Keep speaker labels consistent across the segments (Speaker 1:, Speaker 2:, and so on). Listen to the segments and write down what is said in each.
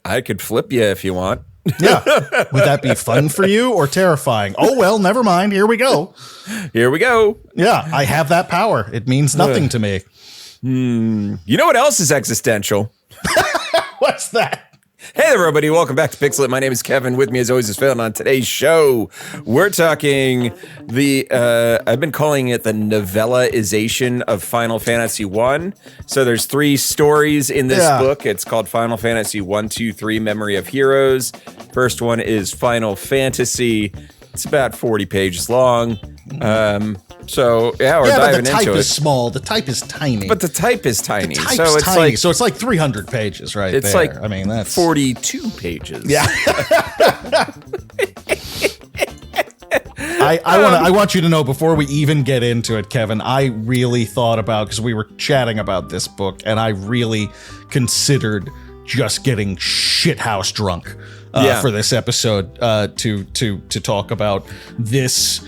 Speaker 1: I could flip you if you want.
Speaker 2: Yeah. Would that be fun for you or terrifying? Oh, well, never mind. Here we go.
Speaker 1: Here we go.
Speaker 2: Yeah, I have that power. It means nothing to me.
Speaker 1: You know what else is existential?
Speaker 2: What's that?
Speaker 1: Hey there, everybody. Welcome back to Pixel It. My name is Kevin. With me, as always, is Phil. And on today's show, we're talking I've been calling it the novellaization of Final Fantasy 1. So there's 3 stories in this book. It's called Final Fantasy 1, 2, 3, Memory of Heroes. First one is Final Fantasy. It's about 40 pages long. So yeah, we're diving into it.
Speaker 2: The type is small. The type is tiny.
Speaker 1: But the type is tiny.
Speaker 2: So it's like 300 pages, right?
Speaker 1: It's
Speaker 2: there.
Speaker 1: like
Speaker 2: I mean, that's
Speaker 1: 42 pages.
Speaker 2: Yeah. I want you to know before we even get into it, Kevin, I really thought about, because we were chatting about this book, and I really considered just getting shithouse drunk for this episode to talk about this.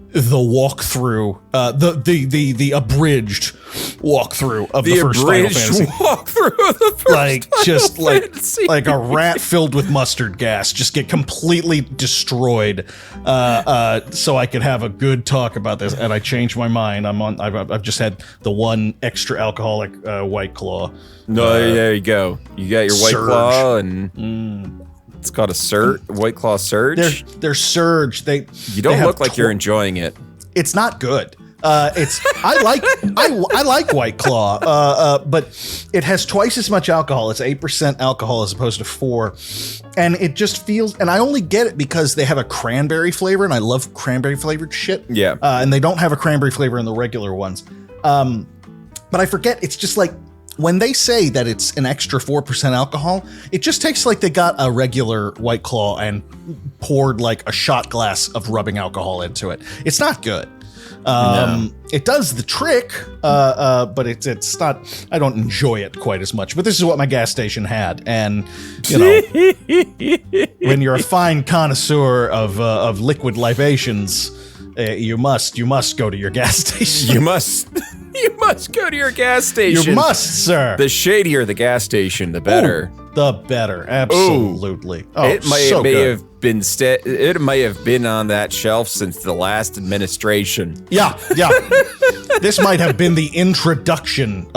Speaker 2: The walkthrough, the abridged walkthrough of the first Final Fantasy.
Speaker 1: Walkthrough of the first Final Fantasy.
Speaker 2: Like a rat filled with mustard gas, just get completely destroyed. So I could have a good talk about this, and I changed my mind. I've just had the one extra alcoholic White Claw.
Speaker 1: No, there you go. You got your White Claw and. It's called a White Claw Surge.
Speaker 2: They're Surge. You
Speaker 1: don't look like you're enjoying it.
Speaker 2: It's not good. I like White Claw, but it has twice as much alcohol. It's 8% alcohol as opposed to 4%, and it just feels. And I only get it because they have a cranberry flavor, and I love cranberry flavored shit.
Speaker 1: Yeah,
Speaker 2: and they don't have a cranberry flavor in the regular ones. But I forget. It's just like. When they say that it's an extra 4% alcohol, it just takes like they got a regular White Claw and poured like a shot glass of rubbing alcohol into it. It's not good. No. It does the trick, but it's not. I don't enjoy it quite as much. But this is what my gas station had, and you know, when you're a fine connoisseur of liquid libations, you must go to your gas station.
Speaker 1: You must go to your gas station.
Speaker 2: You must, sir.
Speaker 1: The shadier the gas station, the better.
Speaker 2: Ooh, the better, absolutely.
Speaker 1: Ooh. It may have been on that shelf since the last administration.
Speaker 2: Yeah. This might have been the introduction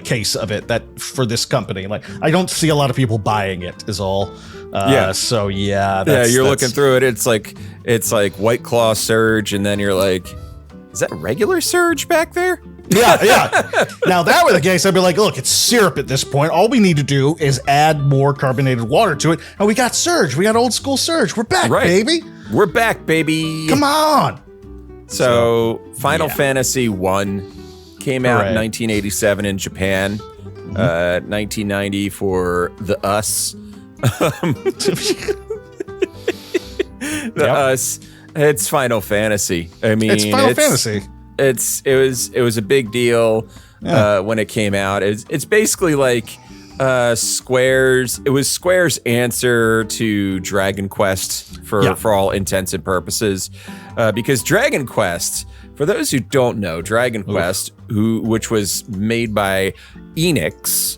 Speaker 2: case of it for this company. Like, I don't see a lot of people buying it. Is all. So you're looking through it. It's like White Claw Surge, and then you're like. Is that regular Surge back there? Yeah. Now, that were the case, I'd be like, look, it's syrup at this point. All we need to do is add more carbonated water to it. And we got Surge. We got old school Surge. We're back, baby.
Speaker 1: We're back, baby.
Speaker 2: Come on.
Speaker 1: So Final Fantasy 1 came out in 1987 in Japan. 1990 for the US. US. It's Final Fantasy. I mean,
Speaker 2: it's Final Fantasy.
Speaker 1: It was a big deal when it came out. It's basically like Square's. It was Square's answer to Dragon Quest for all intents and purposes, because Dragon Quest. For those who don't know, Dragon Quest, which was made by Enix.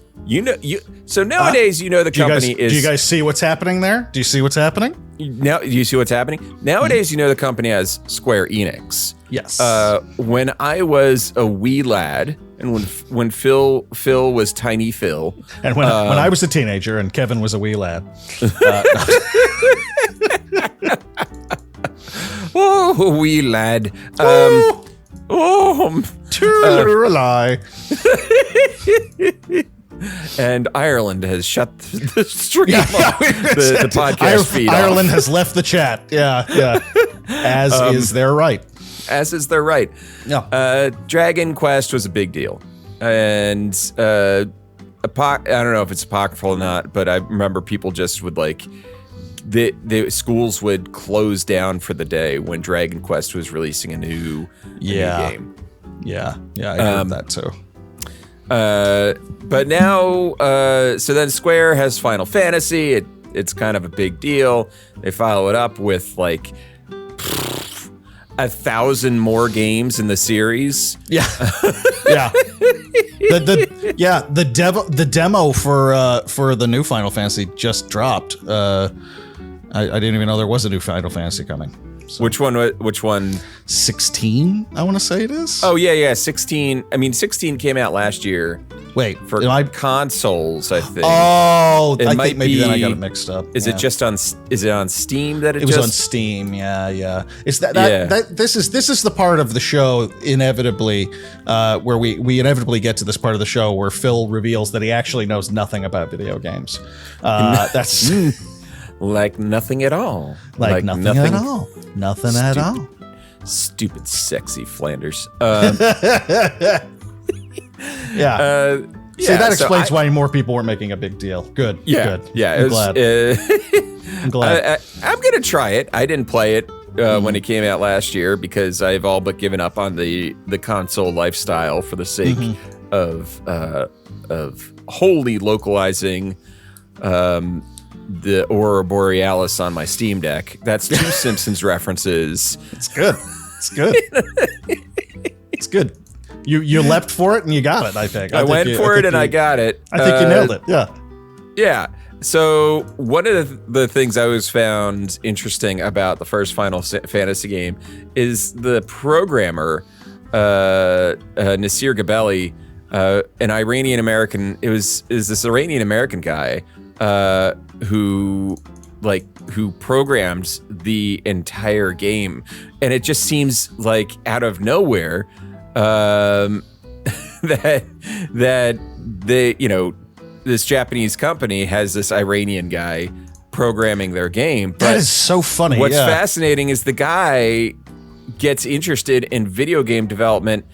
Speaker 1: So nowadays, the company is.
Speaker 2: Do you guys see what's happening there? Do you see what's happening?
Speaker 1: Now, do you see what's happening? Nowadays, the company has Square Enix.
Speaker 2: Yes.
Speaker 1: When I was a wee lad, and when Phil was tiny Phil,
Speaker 2: and when I was a teenager, and Kevin was a wee lad.
Speaker 1: Oh, wee lad.
Speaker 2: Lie.
Speaker 1: And Ireland has shut the stream off the podcast feed
Speaker 2: Ireland
Speaker 1: off.
Speaker 2: has left the chat. Yeah. As is their right.
Speaker 1: As is their right.
Speaker 2: Yeah.
Speaker 1: Dragon Quest was a big deal. And I don't know if it's apocryphal or not, but I remember people just would the schools would close down for the day when Dragon Quest was releasing a new game.
Speaker 2: Yeah, I heard that too.
Speaker 1: But now, so then Square has Final Fantasy. It's kind of a big deal. They follow it up with like 1,000 more games in the series.
Speaker 2: Yeah. The demo for the new Final Fantasy just dropped. I didn't even know there was a new Final Fantasy coming. So.
Speaker 1: Which one?
Speaker 2: 16, I want to say it is.
Speaker 1: Oh, yeah. 16. I mean, 16 came out last year.
Speaker 2: Wait,
Speaker 1: for consoles, I think.
Speaker 2: Oh, I think maybe then I got it mixed up.
Speaker 1: Is it just on? Is it on Steam that
Speaker 2: it was on Steam? Yeah. It's this is the part of the show inevitably where we inevitably get to this part of the show where Phil reveals that he actually knows nothing about video games. That's
Speaker 1: like nothing at all.
Speaker 2: Like nothing at all. Nothing at all.
Speaker 1: Stupid, sexy Flanders.
Speaker 2: Yeah. See, that explains why more people weren't making a big deal. Good.
Speaker 1: Yeah.
Speaker 2: Good.
Speaker 1: Yeah.
Speaker 2: I'm glad.
Speaker 1: I'm glad. I'm going to try it. I didn't play it when it came out last year because I've all but given up on the console lifestyle for the sake of wholly localizing the Aurora Borealis on my Steam Deck. That's two Simpsons references.
Speaker 2: It's good. It's good. It's good. You leapt for it and you got it, I think.
Speaker 1: I went for it and I got it.
Speaker 2: I think you nailed it. Yeah.
Speaker 1: Yeah. So one of the things I always found interesting about the first Final Fantasy game is the programmer, Nasir Gabelli, an Iranian American. Is this Iranian American guy who programmed the entire game, and it just seems like out of nowhere that this Japanese company has this Iranian guy programming their game. But
Speaker 2: that is so funny.
Speaker 1: What's fascinating is the guy gets interested in video game development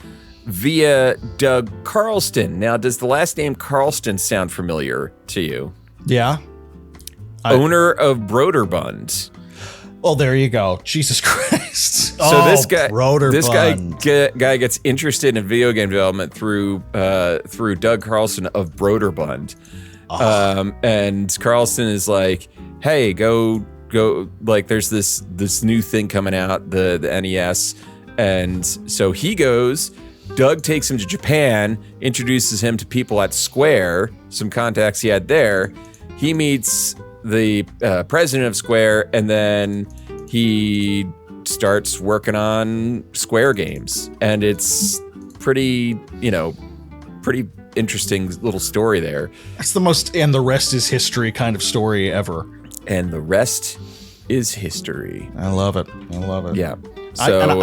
Speaker 1: via Doug Carlston. Now, does the last name Carlston sound familiar to you?
Speaker 2: Yeah.
Speaker 1: Owner of Broderbund.
Speaker 2: Well, there you go. Jesus Christ.
Speaker 1: So this guy gets interested in video game development through Doug Carlson of Broderbund. And Carlson is like, hey, go like there's this new thing coming out, the NES. And so he goes, Doug takes him to Japan, introduces him to people at Square, some contacts he had there. He meets the president of Square, and then he starts working on Square games, and it's pretty interesting little story there.
Speaker 2: That's the most and the rest is history kind of story ever.
Speaker 1: And the rest is history.
Speaker 2: I love it.
Speaker 1: Yeah. So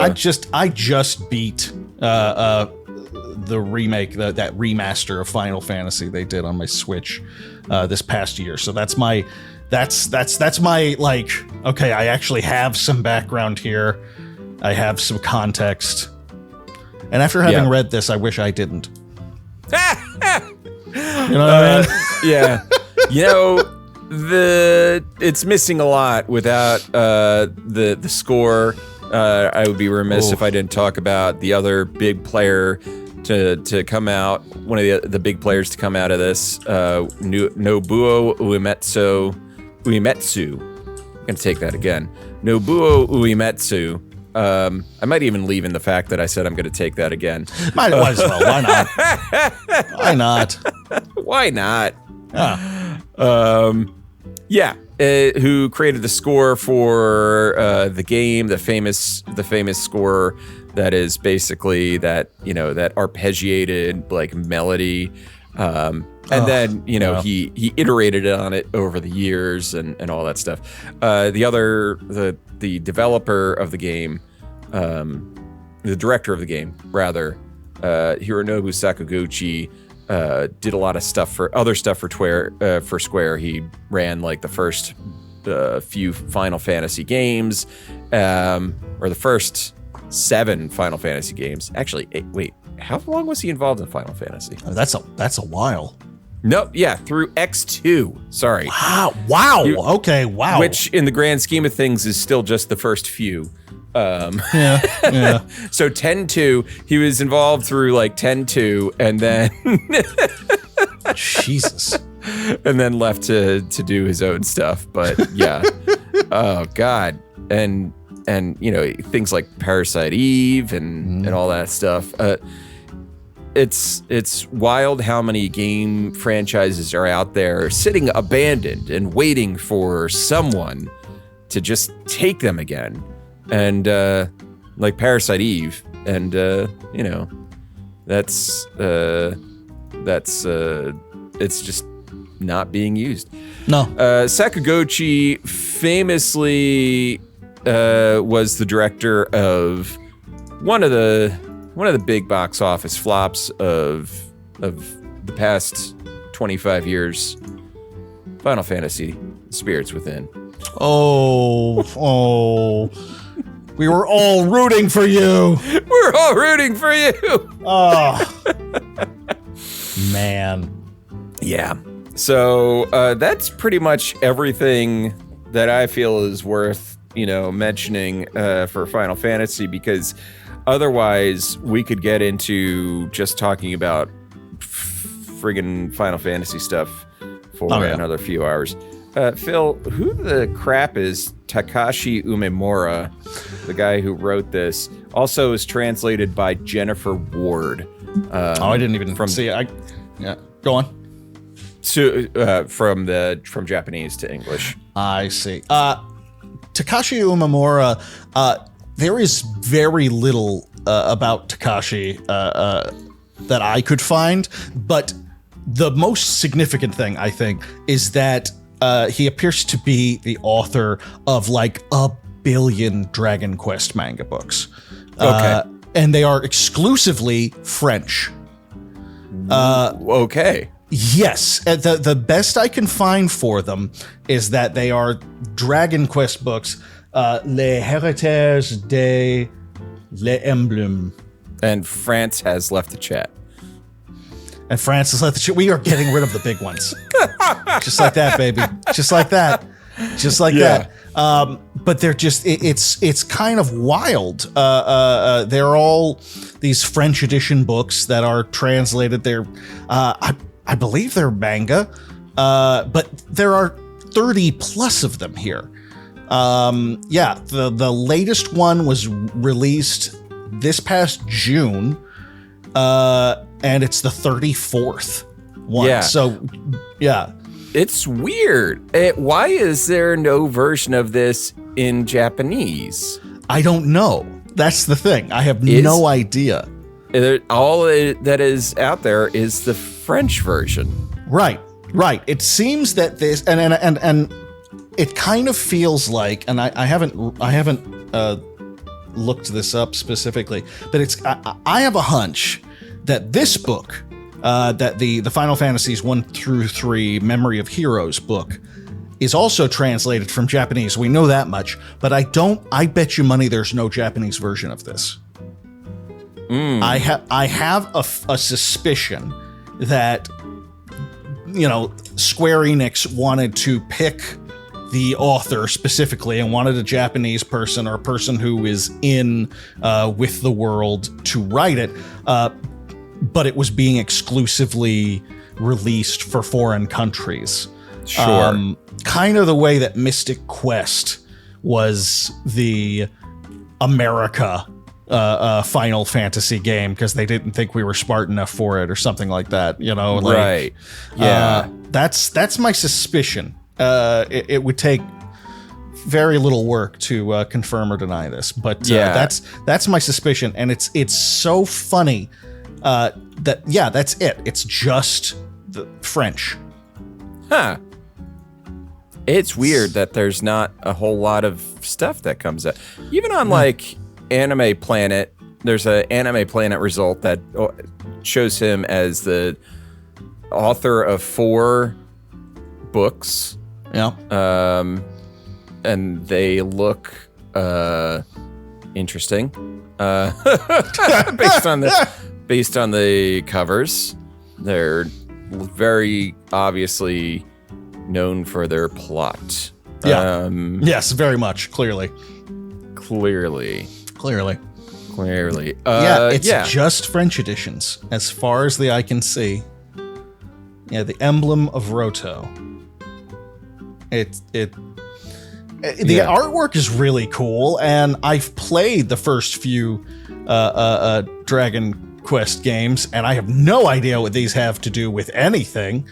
Speaker 2: I just beat the remake, that remaster of Final Fantasy they did on my Switch this past year. So that's my like, okay, I actually have some background here. I have some context. And after having read this, I wish I didn't. You know what I mean?
Speaker 1: Yeah. It's missing a lot without the score. I would be remiss if I didn't talk about the other big player to come out. One of the big players to come out of this, Nobuo Uematsu. I'm gonna take that again. Nobuo Uematsu. I might even leave in the fact that I said I'm gonna take that again.
Speaker 2: Might as well. Why not? Why not?
Speaker 1: Why not? Who created the score for the game, the famous score that is basically that arpeggiated like melody. And then, he iterated on it over the years and all that stuff. The developer of the game, the director of the game, rather, Hironobu Sakaguchi, did a lot of stuff for Square. He ran like the first few Final Fantasy games, or the first 7 Final Fantasy games. Actually, wait, how long was he involved in Final Fantasy?
Speaker 2: That's a while.
Speaker 1: No, yeah, through X2. Sorry.
Speaker 2: Wow. Okay, wow.
Speaker 1: Which, in the grand scheme of things, is still just the first few.
Speaker 2: Yeah.
Speaker 1: So 10-2, he was involved through like 10-2, and then
Speaker 2: Jesus,
Speaker 1: and then left to do his own stuff. But yeah, oh god, and things like Parasite Eve and all that stuff. it's wild how many game franchises are out there sitting abandoned and waiting for someone to just take them again, and like Parasite Eve, and that's it's just not being used.
Speaker 2: No.
Speaker 1: Sakaguchi famously was the director of one of the big box office flops of the past 25 years, Final Fantasy: Spirits Within.
Speaker 2: Oh, we were all rooting for you.
Speaker 1: We're all rooting for you.
Speaker 2: Oh, man.
Speaker 1: Yeah. So that's pretty much everything that I feel is worth, mentioning for Final Fantasy, because otherwise we could get into just talking about friggin' Final Fantasy stuff for another few hours. Phil, who the crap is Takashi Umemura, the guy who wrote this? Also is translated by Jennifer Ward.
Speaker 2: I didn't even see it. Yeah, go on.
Speaker 1: From Japanese to English.
Speaker 2: I see. Takashi Umemura, there is very little about Takashi that I could find, but the most significant thing, I think, is that he appears to be the author of like 1 billion Dragon Quest manga books.
Speaker 1: Okay.
Speaker 2: And they are exclusively French.
Speaker 1: Okay.
Speaker 2: Yes, the best I can find for them is that they are Dragon Quest books, Les Héritages de l'Emblème.
Speaker 1: And France has left the chat.
Speaker 2: And France has left the chat. We are getting rid of the big ones. Just like that, baby. Just like that. Just like that. But they're just, it's kind of wild. They're all these French edition books that are translated. They're, I believe they're manga, but there are 30 plus of them here. The latest one was released this past June, and it's the 34th one.
Speaker 1: Yeah.
Speaker 2: So, yeah.
Speaker 1: It's weird. Why is there no version of this in Japanese?
Speaker 2: I don't know. That's the thing. I have no idea.
Speaker 1: All that is out there is the French version.
Speaker 2: Right. It seems that this and it kind of feels like, and I haven't looked this up specifically, but I have a hunch that this book, that the Final Fantasies 1 through 3 Memory of Heroes book, is also translated from Japanese. We know that much, but I bet you money there's no Japanese version of this. I have a suspicion that, Square Enix wanted to pick the author specifically and wanted a Japanese person or a person who is in with the world to write it, but it was being exclusively released for foreign countries.
Speaker 1: Sure.
Speaker 2: Kind of the way that Mystic Quest was the America Final Fantasy game because they didn't think we were smart enough for it or something like that,
Speaker 1: right. Yeah.
Speaker 2: That's my suspicion. It would take very little work to confirm or deny this, but that's my suspicion, and it's so funny that's it. It's just the French.
Speaker 1: Huh. It's weird that there's not a whole lot of stuff that comes up. Even on like Anime Planet, there's an Anime Planet result that shows him as the author of 4 books.
Speaker 2: Yeah.
Speaker 1: And they look interesting. Based on the covers. They're very obviously known for their plot.
Speaker 2: Yeah. Yes, very much. Clearly. It's just French editions, as far as the eye can see. Yeah, the Emblem of Roto. The artwork is really cool, and I've played the first few Dragon Quest games, and I have no idea what these have to do with anything.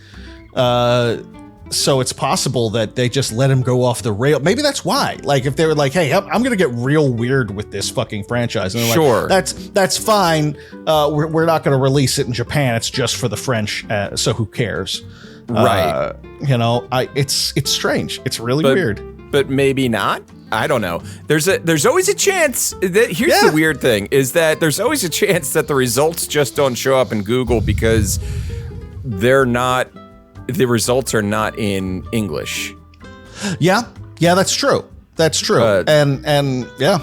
Speaker 2: So it's possible that they just let him go off the rail. Maybe that's why. Like, if they were like, hey, I'm going to get real weird with this fucking franchise. And they're
Speaker 1: Sure.
Speaker 2: like, that's fine. We're not going to release it in Japan. It's just for the French. So who cares?
Speaker 1: Right.
Speaker 2: It's strange. It's really weird.
Speaker 1: But maybe not. I don't know. There's always a chance that here's the weird thing is that there's always a chance that the results just don't show up in Google because the results are not in English.
Speaker 2: Yeah, that's true. That's true. And yeah.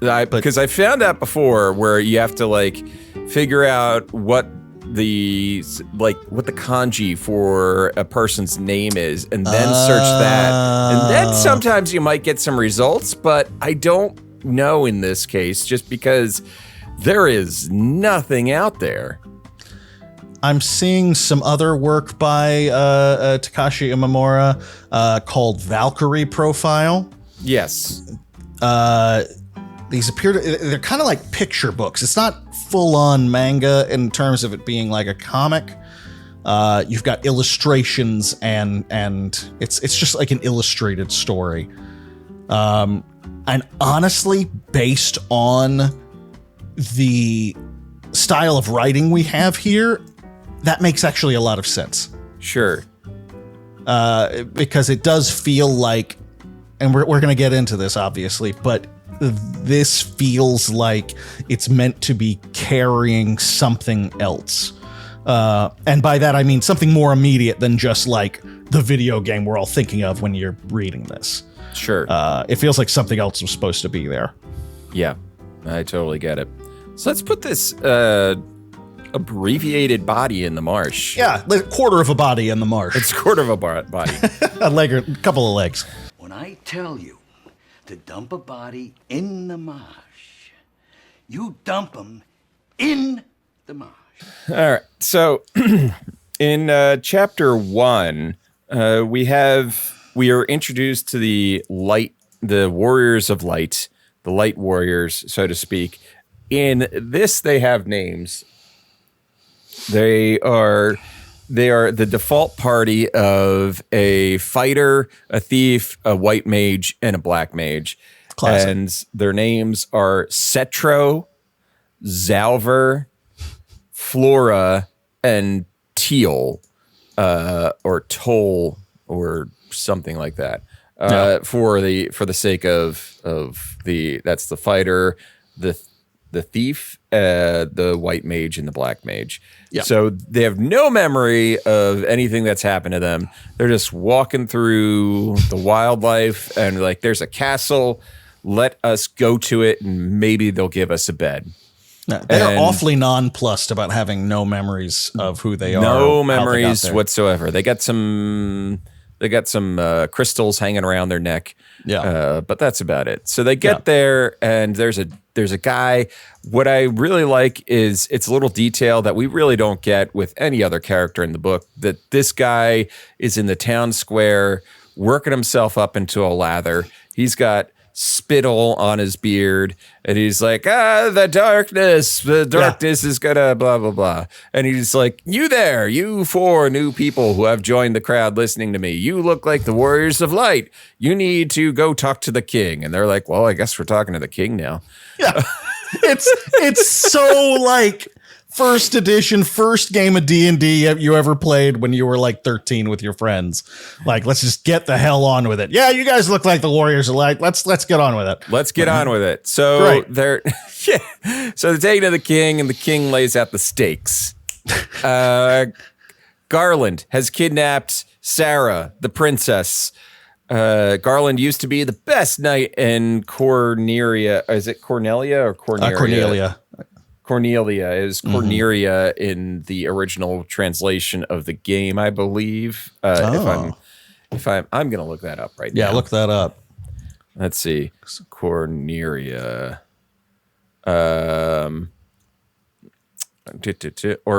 Speaker 1: Because I found that before where you have to like figure out what the kanji for a person's name is and then search that. And then sometimes you might get some results, but I don't know in this case just because there is nothing out there.
Speaker 2: I'm seeing some other work by Takashi Imamura called Valkyrie Profile.
Speaker 1: Yes.
Speaker 2: These they're kind of like picture books. It's not full-on manga in terms of it being like a comic. You've got illustrations and it's just like an illustrated story. And honestly, based on the style of writing we have here, that makes actually a lot of sense.
Speaker 1: Sure.
Speaker 2: Because it does feel like, and we're going to get into this obviously, but this feels like it's meant to be carrying something else. And by that, I mean something more immediate than just like the video game we're all thinking of when you're reading this.
Speaker 1: Sure.
Speaker 2: It feels like something else was supposed to be there.
Speaker 1: Yeah, I totally get it. So let's put this abbreviated body in the marsh.
Speaker 2: Yeah, like a quarter of a body in the marsh.
Speaker 1: It's a quarter of a body.
Speaker 2: A leg or a couple of legs.
Speaker 3: When I tell you to dump a body in the marsh, you dump them in the marsh.
Speaker 1: All right. So in chapter 1, we are introduced to the warriors of light, the light warriors, so to speak. In this, they have names. They are the default party of a fighter, a thief, a white mage, and a black mage.
Speaker 2: Classic.
Speaker 1: And their names are Cetro, Zalver, Flora, and Teal, or Toll, or something like that. For the sake of that's the fighter, the thief, the white mage, and the black mage. Yeah. So they have no memory of anything that's happened to them. They're just walking through the wildlife and like, there's a castle. Let us go to it, and maybe they'll give us a bed.
Speaker 2: No, they're awfully nonplussed about having no memories of who they are.
Speaker 1: No memories whatsoever. They got some crystals hanging around their neck. Yeah. But that's about it. So they get there, and there's a guy. What I really like is it's a little detail that we really don't get with any other character in the book, that this guy is in the town square working himself up into a lather. He's got spittle on his beard, and he's like, the darkness is gonna blah blah blah. And he's like, you there, you 4 new people who have joined the crowd listening to me, you look like the warriors of light, you need to go talk to the king. And they're like, well, I guess we're talking to the king now.
Speaker 2: Yeah. It's so like first edition, first game of D&D you ever played when you were like 13 with your friends. Like, let's just get the hell on with it. Yeah, you guys look like the warriors of light. Let's get on with it.
Speaker 1: Let's get on with it. So they're So they're taking to the king, and the king lays out the stakes. Garland has kidnapped Sarah, the princess. Garland used to be the best knight in Cornelia. Is it Cornelia or Cornelia?
Speaker 2: Cornelia.
Speaker 1: Cornelia is Cornelia in the original translation of the game, I believe. If I'm going to look that up right now.
Speaker 2: Yeah, look that up.
Speaker 1: Let's see. Cornelia. Or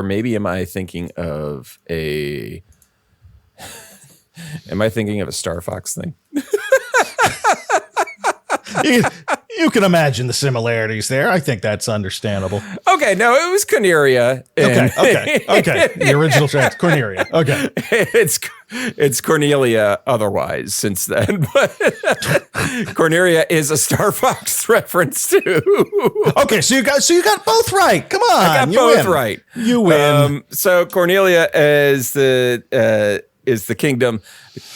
Speaker 1: maybe am I thinking of a Star Fox thing?
Speaker 2: You can imagine the similarities there. I think that's understandable.
Speaker 1: Okay, no, it was Cornelia.
Speaker 2: Okay. The original trans Cornelia. Okay.
Speaker 1: It's Cornelia otherwise since then, but Cornelia is a Star Fox reference too.
Speaker 2: Okay, so you got both right. Come on,
Speaker 1: I got
Speaker 2: you
Speaker 1: both
Speaker 2: win.
Speaker 1: right.
Speaker 2: You win.
Speaker 1: So Cornelia is the kingdom.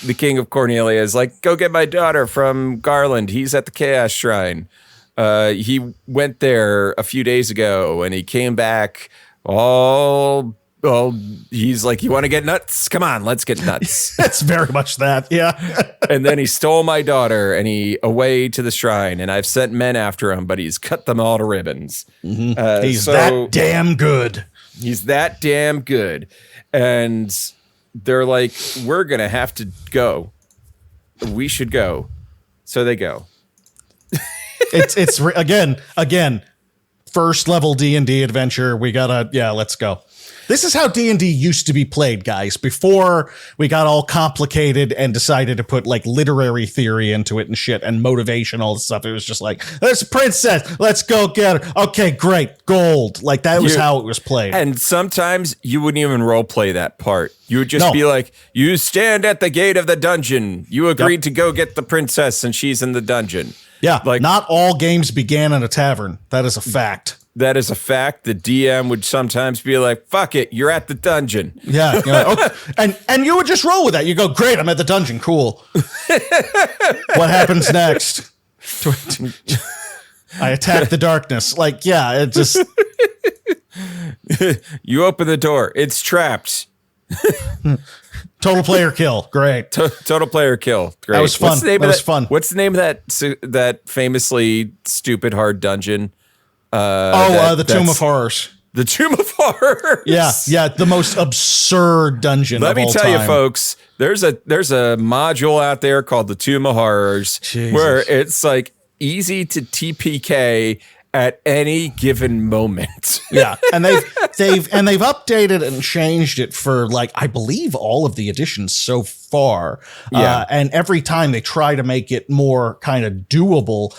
Speaker 1: The king of Cornelia is like, go get my daughter from Garland. He's at the Chaos Shrine. He went there a few days ago, and he came back he's like, you want to get nuts? Come on, let's get nuts.
Speaker 2: That's very much that, yeah.
Speaker 1: And then he stole my daughter, and he away to the shrine, and I've sent men after him, but he's cut them all to ribbons.
Speaker 2: He's that damn good.
Speaker 1: He's that damn good. And they're like, we're going to have to go. We should go. So they go.
Speaker 2: It's again, first level D&D adventure. We gotta, let's go. This is how D&D used to be played, guys, before we got all complicated and decided to put like literary theory into it and shit and motivation, all this stuff. It was just like, there's a princess, let's go get her. Okay, great, gold. Like that was how it was played.
Speaker 1: And sometimes you wouldn't even role play that part. You would just be like, you stand at the gate of the dungeon. You agreed to go get the princess and she's in the dungeon.
Speaker 2: Yeah,
Speaker 1: like
Speaker 2: not all games began in a tavern. That is a fact.
Speaker 1: That is a fact. The DM would sometimes be like, fuck it, you're at the dungeon.
Speaker 2: Yeah. Okay. And you would just roll with that. You go, great, I'm at the dungeon. Cool. What happens next? I attack the darkness. Like, yeah, it just...
Speaker 1: You open the door. It's trapped.
Speaker 2: Total player kill. Great.
Speaker 1: Total player kill. Great.
Speaker 2: That was fun.
Speaker 1: What's the name of that famously stupid hard dungeon?
Speaker 2: The Tomb of Horrors.
Speaker 1: The Tomb of Horrors.
Speaker 2: Yeah, the most absurd dungeon.
Speaker 1: Let me tell you, folks. There's a module out there called the Tomb of Horrors, where it's like easy to TPK at any given moment.
Speaker 2: Yeah, and they've updated and changed it for like I believe all of the editions so far.
Speaker 1: Yeah,
Speaker 2: and every time they try to make it more kind of doable.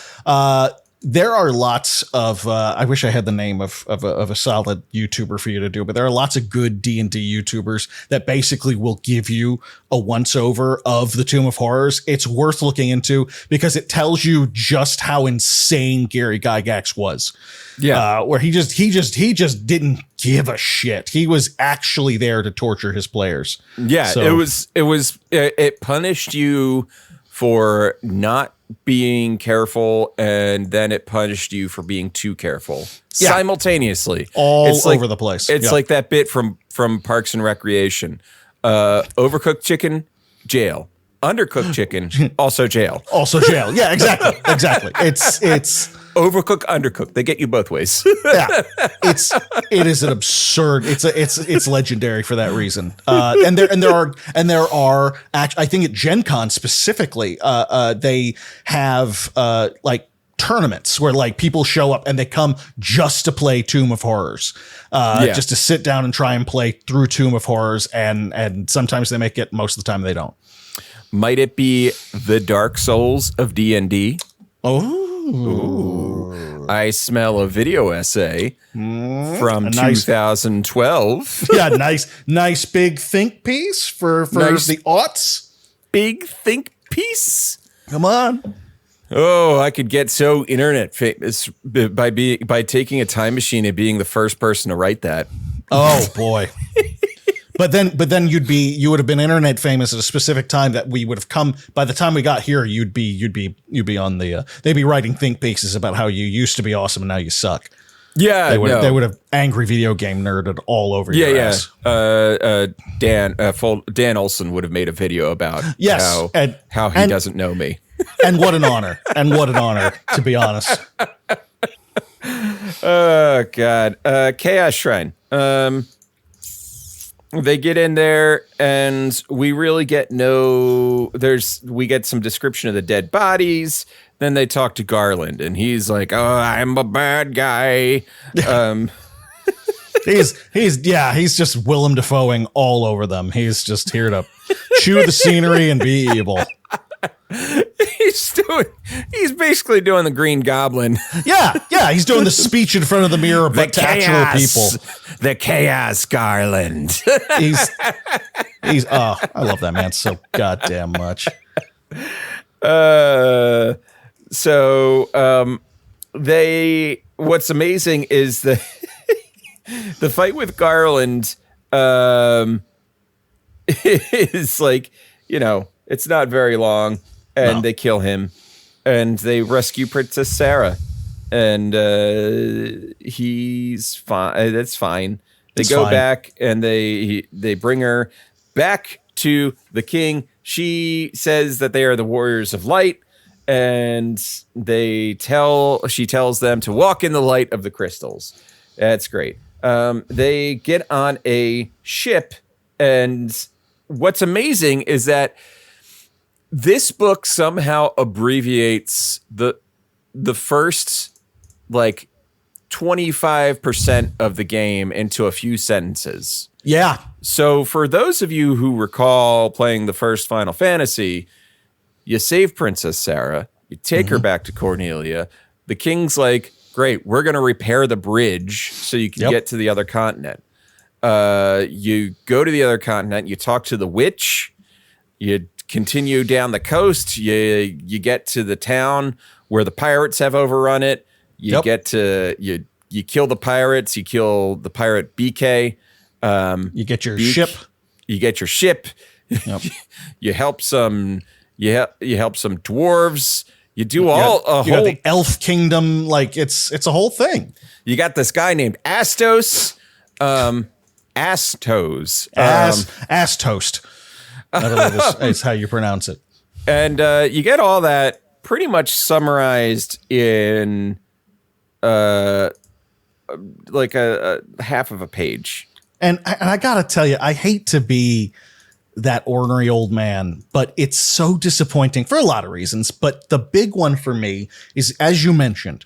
Speaker 2: There are lots of, I wish I had the name of a solid YouTuber for you to do, but there are lots of good D&D YouTubers that basically will give you a once over of the Tomb of Horrors. It's worth looking into because it tells you just how insane Gary Gygax was. Yeah. Where he just didn't give a shit. He was actually there to torture his players.
Speaker 1: Yeah. So, it punished you for not being careful, and then it punished you for being too careful simultaneously,
Speaker 2: all over the place.
Speaker 1: It's like that bit from Parks and Recreation. Overcooked chicken, jail. Undercooked chicken, also jail.
Speaker 2: Yeah, exactly. It's
Speaker 1: overcooked, undercooked. They get you both ways.
Speaker 2: Yeah, it is an absurd. It's legendary for that reason. And there are I think at Gen Con specifically, they have like tournaments where like people show up and they come just to play Tomb of Horrors, just to sit down and try and play through Tomb of Horrors, and sometimes they make it. Most of the time they don't.
Speaker 1: Might it be the Dark Souls of D&D?
Speaker 2: Oh,
Speaker 1: I smell a video essay from 2012.
Speaker 2: Yeah, nice big think piece for the aughts.
Speaker 1: Big think piece.
Speaker 2: Come on.
Speaker 1: Oh, I could get so internet famous by taking a time machine and being the first person to write that.
Speaker 2: Oh boy. But then you would have been internet famous at a specific time that we would have come. By the time we got here, you'd be on the. They'd be writing think pieces about how you used to be awesome and now you suck.
Speaker 1: Yeah,
Speaker 2: they would have angry video game nerded all over your ass.
Speaker 1: Dan Olson would have made a video about how he doesn't know me.
Speaker 2: And what an honor! To be honest.
Speaker 1: Oh God, Chaos Shrine. They get in there, and we really get we get some description of the dead bodies. Then they talk to Garland, and he's like, "Oh, I'm a bad guy."
Speaker 2: He's just Willem Dafoeing all over them. He's just here to chew the scenery and be evil.
Speaker 1: He's basically doing the Green Goblin.
Speaker 2: Yeah, he's doing the speech in front of the mirror, but to actual people.
Speaker 1: The Chaos Garland.
Speaker 2: He's I love that man so goddamn much.
Speaker 1: What's amazing is the fight with Garland is like, it's not very long, and they kill him, and they rescue Princess Sarah, and he's fine. That's fine. They go back and they bring her back to the king. She says that they are the warriors of light, and she tells them to walk in the light of the crystals. That's great. They get on a ship, and what's amazing is that this book somehow abbreviates the first 25% of the game into a few sentences.
Speaker 2: Yeah.
Speaker 1: So for those of you who recall playing the first Final Fantasy, you save Princess Sarah, you take her back to Cornelia. The king's like, great, we're going to repair the bridge so you can get to the other continent. You go to the other continent, you talk to the witch, you continue down the coast, you get to the town where the pirates have overrun it. You get to you kill the pirates, you kill the pirate BK.
Speaker 2: You get your ship.
Speaker 1: You get your ship.
Speaker 2: Yep.
Speaker 1: You help some dwarves. You do you got
Speaker 2: the elf kingdom, it's a whole thing.
Speaker 1: You got this guy named Astos. Astos.
Speaker 2: Astoast. I believe is how you pronounce it.
Speaker 1: And you get all that pretty much summarized in a half of a page.
Speaker 2: And I gotta tell you, I hate to be that ornery old man, but it's so disappointing for a lot of reasons. But the big one for me is, as you mentioned,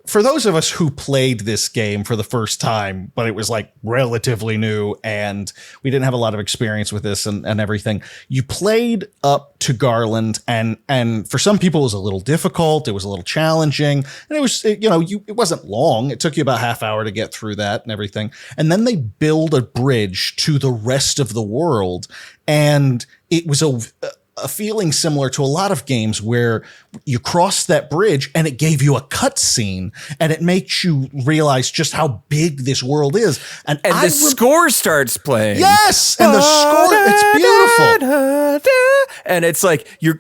Speaker 2: for those of us who played this game for the first time, but it was relatively new and we didn't have a lot of experience with this and everything, you played up to Garland and for some people it was a little difficult. It was a little challenging, and it wasn't long. It took you about half hour to get through that and everything. And then they build a bridge to the rest of the world. And it was a feeling similar to a lot of games where you cross that bridge and it gave you a cutscene and it makes you realize just how big this world is. And
Speaker 1: the score starts playing.
Speaker 2: Yes. And the score, it's beautiful.
Speaker 1: And it's you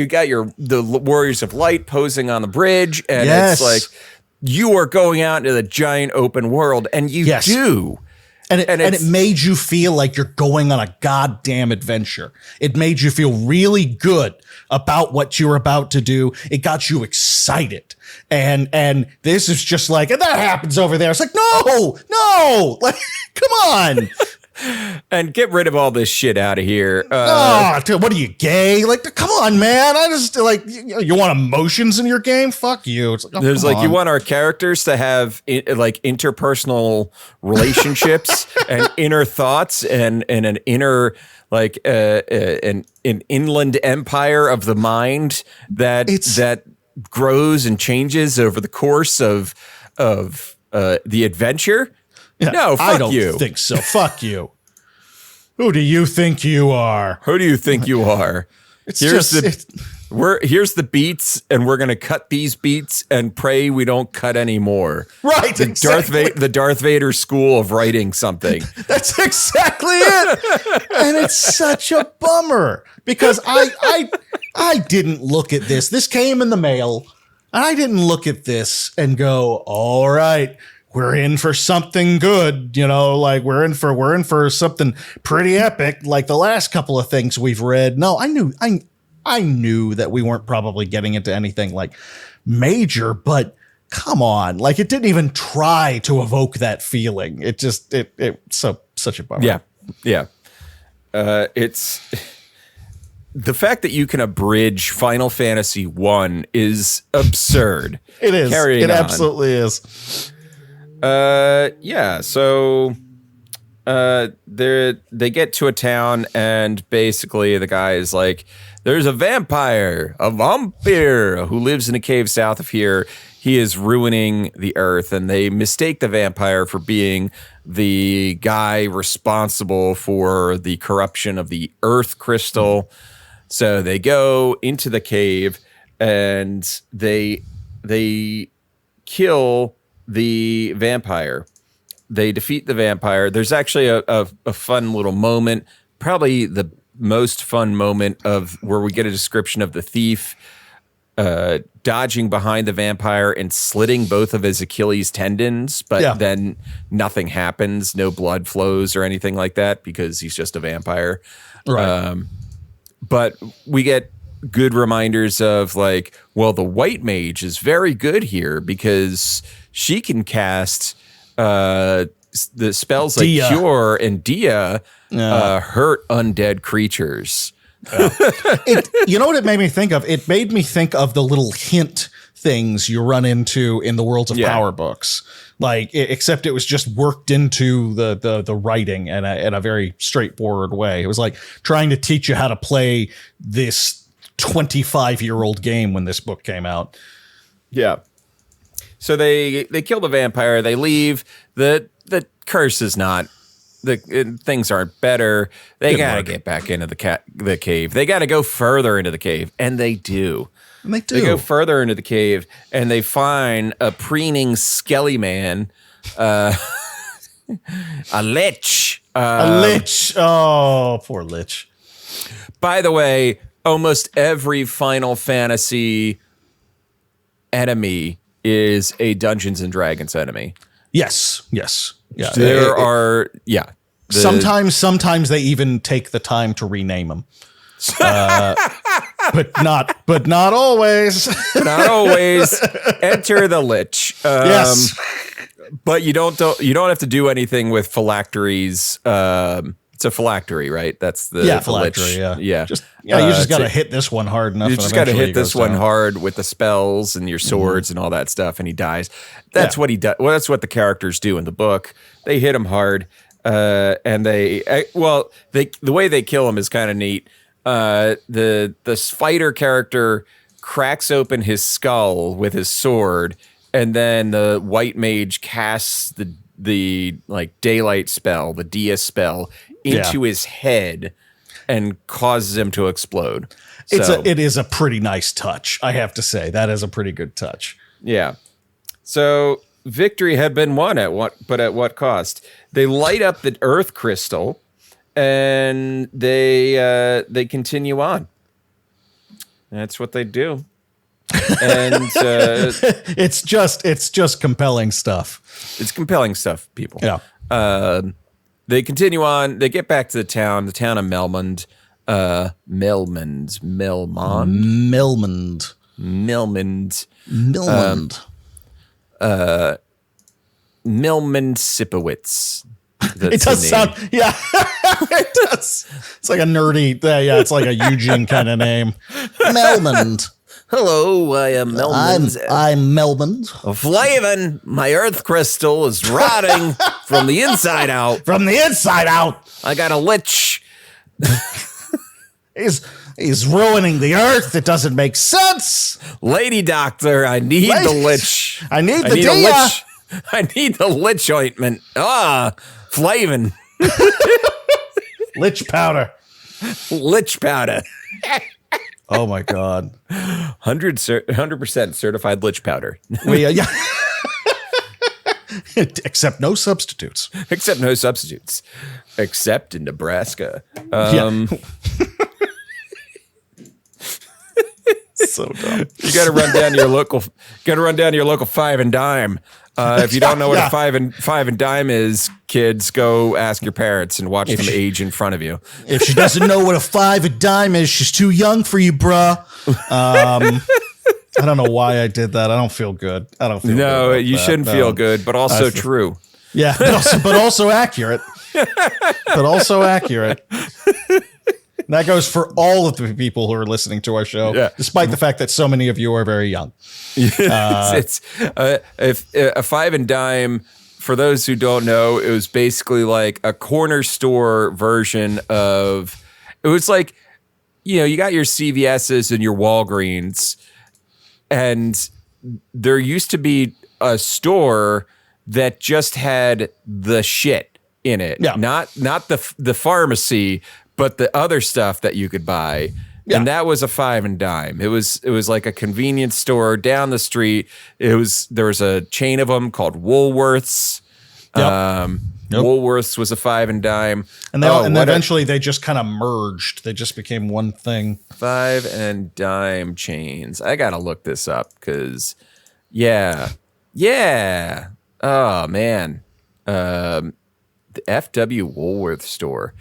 Speaker 1: got the Warriors of Light posing on the bridge. And it's you are going out into the giant open world, and you do.
Speaker 2: And it made you feel like you're going on a goddamn adventure. It made you feel really good about what you're about to do. It got you excited. And this is just and that happens over there. It's no, come on.
Speaker 1: And get rid of all this shit out of here.
Speaker 2: Dude, what are you, gay? Come on, man. I just you want emotions in your game? Fuck you. It's
Speaker 1: there's you want our characters to have interpersonal relationships and inner thoughts and an inner an inland empire of the mind that grows and changes over the course of the adventure.
Speaker 2: Yeah,
Speaker 1: no, fuck
Speaker 2: I don't
Speaker 1: you.
Speaker 2: think so. Fuck you. Who do you think you are?
Speaker 1: Who do you think you are? Here's the beats, and we're gonna cut these beats and pray we don't cut any more.
Speaker 2: Right, exactly.
Speaker 1: The Darth Vader school of writing something.
Speaker 2: That's exactly it. And it's such a bummer because I didn't look at this. This came in the mail, and I didn't look at this and go, all right, we're in for something good, we're in for something pretty epic, like the last couple of things we've read. No, I knew that we weren't probably getting into anything major, but come on, it didn't even try to evoke that feeling. It just such a bummer.
Speaker 1: Yeah. It's the fact that you can abridge Final Fantasy 1 is absurd.
Speaker 2: It is.
Speaker 1: Carrying
Speaker 2: it
Speaker 1: on.
Speaker 2: Absolutely is.
Speaker 1: So they get to a town, and basically the guy is like, there's a vampire who lives in a cave south of here. He is ruining the earth, and they mistake the vampire for being the guy responsible for the corruption of the earth crystal. So they go into the cave, and they kill the vampire. They defeat the vampire. There's actually a fun little moment, probably the most fun moment of where we get a description of the thief dodging behind the vampire and slitting both of his Achilles tendons, but then nothing happens. No blood flows or anything like that because he's just a vampire.
Speaker 2: Right.
Speaker 1: But we get good reminders of like, well, the white mage is very good here because she can cast the spells like
Speaker 2: Dia.
Speaker 1: Cure and Dia hurt undead creatures.
Speaker 2: You know what it made me think of? It made me think of the little hint things you run into in the Worlds of Power books. Like, except it was just worked into the writing in a very straightforward way. It was like trying to teach you how to play this 25-year-old game when this book came out.
Speaker 1: Yeah. So they kill the vampire. They leave. The curse is not. Things aren't better. They got to get back into the cave. They got to go further into the cave, and they do.
Speaker 2: And they do.
Speaker 1: They go further into the cave, and they find a preening skelly man, a lich.
Speaker 2: A lich. Oh, poor lich.
Speaker 1: By the way, almost every Final Fantasy enemy is a Dungeons and Dragons enemy.
Speaker 2: Yes. Yeah. Sometimes they even take the time to rename them. But not always.
Speaker 1: Not always. Enter the lich.
Speaker 2: Yes.
Speaker 1: But you don't have to do anything with phylacteries. It's a phylactery, right? That's the
Speaker 2: phylactery.
Speaker 1: lich.
Speaker 2: Yeah. You just got to hit this one hard enough.
Speaker 1: You just got to hit this one hard with the spells and your swords and all that stuff, and he dies. That's what he does. Well, that's what the characters do in the book. They hit him hard, and the way they kill him is kind of neat. The fighter character cracks open his skull with his sword, and then the white mage casts the like daylight spell, the Dia spell, into his head and causes him to explode.
Speaker 2: It is a pretty nice touch, I have to say. That is a pretty good touch.
Speaker 1: Yeah. So victory had been won at what cost? They light up the earth crystal, and they continue on. That's what they do. And
Speaker 2: it's just compelling stuff.
Speaker 1: It's compelling stuff, people.
Speaker 2: Yeah.
Speaker 1: They continue on. They get back to the town of Melmond. Melmond. Milman Sipowitz.
Speaker 2: It does sound, it does. It's like a nerdy, it's like a Eugene kind of name. Melmond.
Speaker 1: Hello, I am Melmond.
Speaker 2: I'm Melmond.
Speaker 1: Flavin, my earth crystal is rotting from the inside out.
Speaker 2: From the inside out.
Speaker 1: I got a lich.
Speaker 2: He's ruining the earth. It doesn't make sense.
Speaker 1: Lady doctor, I need the lich.
Speaker 2: I need the Dia.
Speaker 1: I need the lich ointment. Flavin.
Speaker 2: Lich powder.
Speaker 1: Lich powder.
Speaker 2: Oh my God.
Speaker 1: 100% certified lich powder.
Speaker 2: Yeah. Except no substitutes.
Speaker 1: Except no substitutes. Except in Nebraska.
Speaker 2: So dumb.
Speaker 1: You got to run down to your local. Got to run down to your local five and dime. If you don't know what a five and dime is, kids, go ask your parents and watch them age in front of you.
Speaker 2: If she doesn't know what a five and dime is, she's too young for you, bruh. I don't know why I did that. I don't feel good. I don't feel
Speaker 1: no,
Speaker 2: good.
Speaker 1: You shouldn't feel good, but also true.
Speaker 2: Yeah, but also accurate. But also accurate. And that goes for all of the people who are listening to our show, despite the fact that so many of you are very young.
Speaker 1: If a five and dime for those who don't know, it was basically like a corner store version of, it was like, you got your CVS's and your Walgreens, and there used to be a store that just had the shit in it.
Speaker 2: Yeah.
Speaker 1: Not the pharmacy, but the other stuff that you could buy. Yeah. And that was a 5 and dime. It was like a convenience store down the street. There was a chain of them called Woolworths. Yep. Woolworths was a 5 and dime.
Speaker 2: And then eventually they just kind of merged. They just became one thing.
Speaker 1: 5 and dime chains. I got to look this up because, yeah. Oh, man. The FW Woolworth store.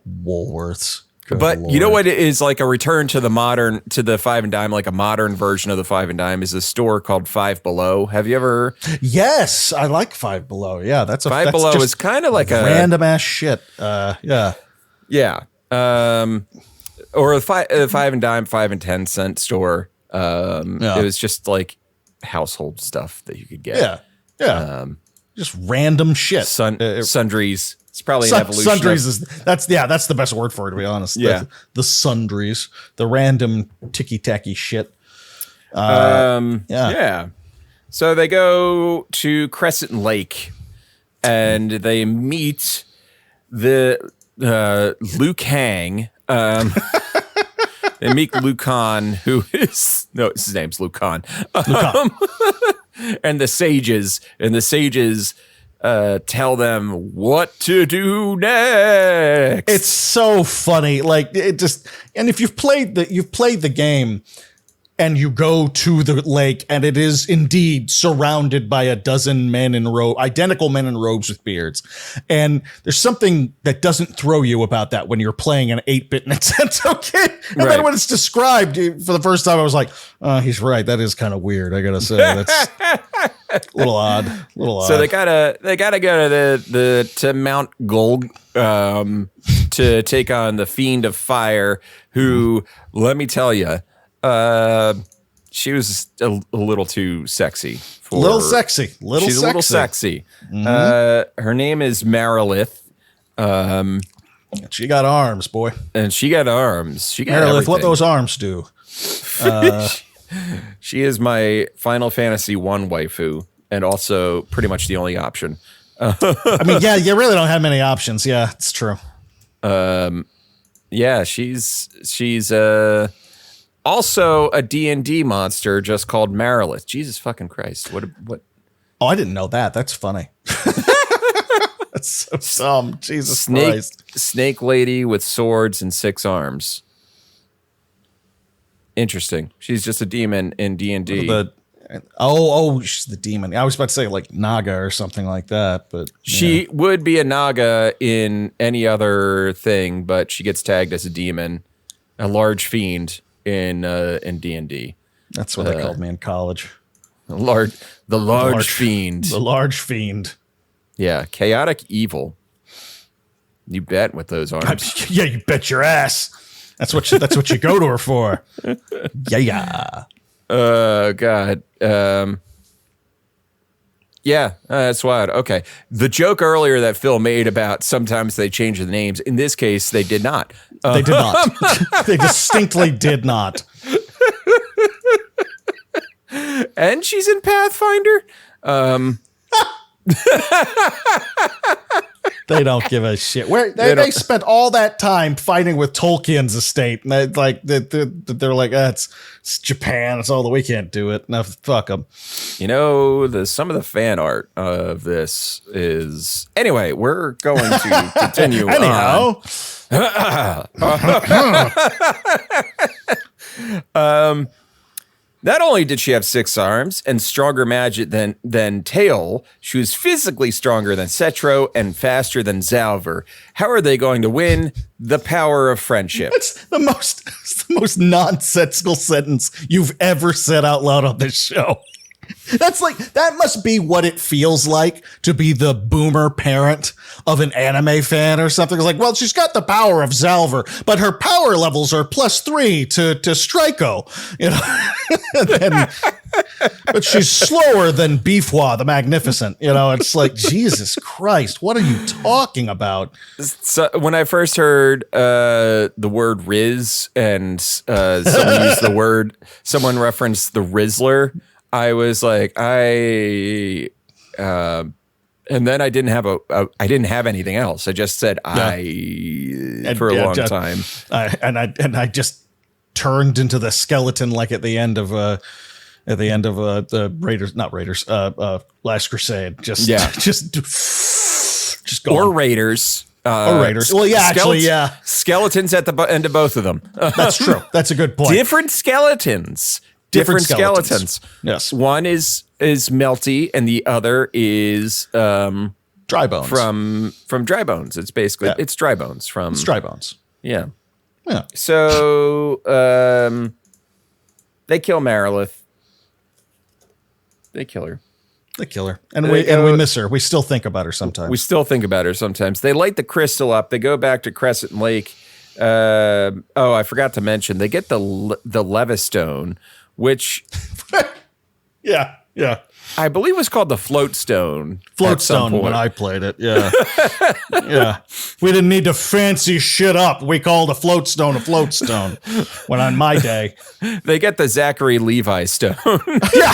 Speaker 2: Woolworths.
Speaker 1: Good but Lord. You know what is like a return to the 5 and dime, like a modern version of the 5 and dime is a store called Five Below. Have you ever?
Speaker 2: Yes, I like Five Below. Yeah, that's
Speaker 1: Five Below is kind of like a
Speaker 2: random ass shit. Yeah.
Speaker 1: Or a five and dime, 5 and 10 cent store. It was just like household stuff that you could get.
Speaker 2: Yeah. Just random shit.
Speaker 1: Sundries. It's probably an evolution.
Speaker 2: Sundries that's the best word for it, to be honest.
Speaker 1: Yeah.
Speaker 2: The sundries, the random ticky tacky shit.
Speaker 1: Yeah. So they go to Crescent Lake and they meet the Liu Kang. They meet Liu Kang, his name's Liu Kang. And the sages. Tell them what to do next.
Speaker 2: It's so funny. Like it just, and if you've played the game and you go to the lake and it is indeed surrounded by a dozen identical men in robes with beards. And there's something that doesn't throw you about that when you're playing an 8-bit Nintendo kid. And then when it's described for the first time, I was like, he's right. That is kind of weird. I gotta say that's a little odd.
Speaker 1: So they gotta go to Mount Gold to take on the Fiend of Fire, who, let me tell you, she was a little too sexy.
Speaker 2: She's a little sexy.
Speaker 1: Mm-hmm. Her name is Marilith.
Speaker 2: She got arms, boy.
Speaker 1: And she got arms. She got
Speaker 2: Marilith,
Speaker 1: everything.
Speaker 2: what those arms do.
Speaker 1: She is my Final Fantasy 1 waifu, and also pretty much the only option.
Speaker 2: I mean, yeah, you really don't have many options. Yeah, it's true.
Speaker 1: Yeah, she's also a D&D monster just called Marilith. Jesus fucking Christ. What?
Speaker 2: Oh, I didn't know that. That's funny. That's so dumb. Jesus Christ.
Speaker 1: Snake lady with swords and 6 arms. Interesting. She's just a demon in D&D.
Speaker 2: She's the demon. I was about to say like Naga or something like that, but
Speaker 1: she would be a Naga in any other thing, but she gets tagged as a demon, a large fiend in D&D.
Speaker 2: That's what they called me in college.
Speaker 1: The large fiend.
Speaker 2: The large fiend.
Speaker 1: Yeah, chaotic evil. You bet with those arms.
Speaker 2: Yeah, you bet your ass. That's what you go to her for. Yeah.
Speaker 1: God. Yeah, that's wild. Okay. The joke earlier that Phil made about sometimes they change the names. In this case, they did not.
Speaker 2: They did not. They distinctly did not.
Speaker 1: And she's in Pathfinder.
Speaker 2: They don't give a shit. They spent all that time fighting with Tolkien's estate, and they're like, it's Japan. It's all the we can't do it. No, fuck them.
Speaker 1: You know, some of the fan art of this is anyway. We're going to continue.
Speaker 2: Anyhow,
Speaker 1: not only did she have 6 arms and stronger magic than Tail, she was physically stronger than Cetro and faster than Zalver. How are they going to win? The power of friendship.
Speaker 2: It's the most nonsensical sentence you've ever said out loud on this show. That must be what it feels like to be the boomer parent of an anime fan or something. It's like, well, she's got the power of Zalver, but her power levels are +3 to Striko. You know, but she's slower than Beefwa the Magnificent. You know, it's like, Jesus Christ, what are you talking about?
Speaker 1: So when I first heard the word Riz and someone referenced the Rizzler, I was like, and then I didn't have anything else. I just said for a long time.
Speaker 2: I just turned into the skeleton like at the end of the Last Crusade. Just gone.
Speaker 1: Or Raiders.
Speaker 2: Or Raiders. Well, yeah, actually, yeah.
Speaker 1: Skeletons at the end of both of them.
Speaker 2: That's true. That's a good point.
Speaker 1: Different skeletons. Different skeletons.
Speaker 2: Yes.
Speaker 1: One is melty, and the other is
Speaker 2: dry bones.
Speaker 1: From dry bones. It's basically it's dry bones from.
Speaker 2: It's dry bones.
Speaker 1: Yeah.
Speaker 2: Yeah.
Speaker 1: So they kill Marilith. They kill her.
Speaker 2: They kill her. And we miss her. We still think about her sometimes.
Speaker 1: They light the crystal up. They go back to Crescent Lake. I forgot to mention, they get the Levistone, which
Speaker 2: yeah.
Speaker 1: I believe was called the Floatstone.
Speaker 2: Floatstone when I played it. Yeah. Yeah. We didn't need to fancy shit up. We called a Floatstone when on my day.
Speaker 1: They get the Zachary Levi Stone.
Speaker 2: Yeah.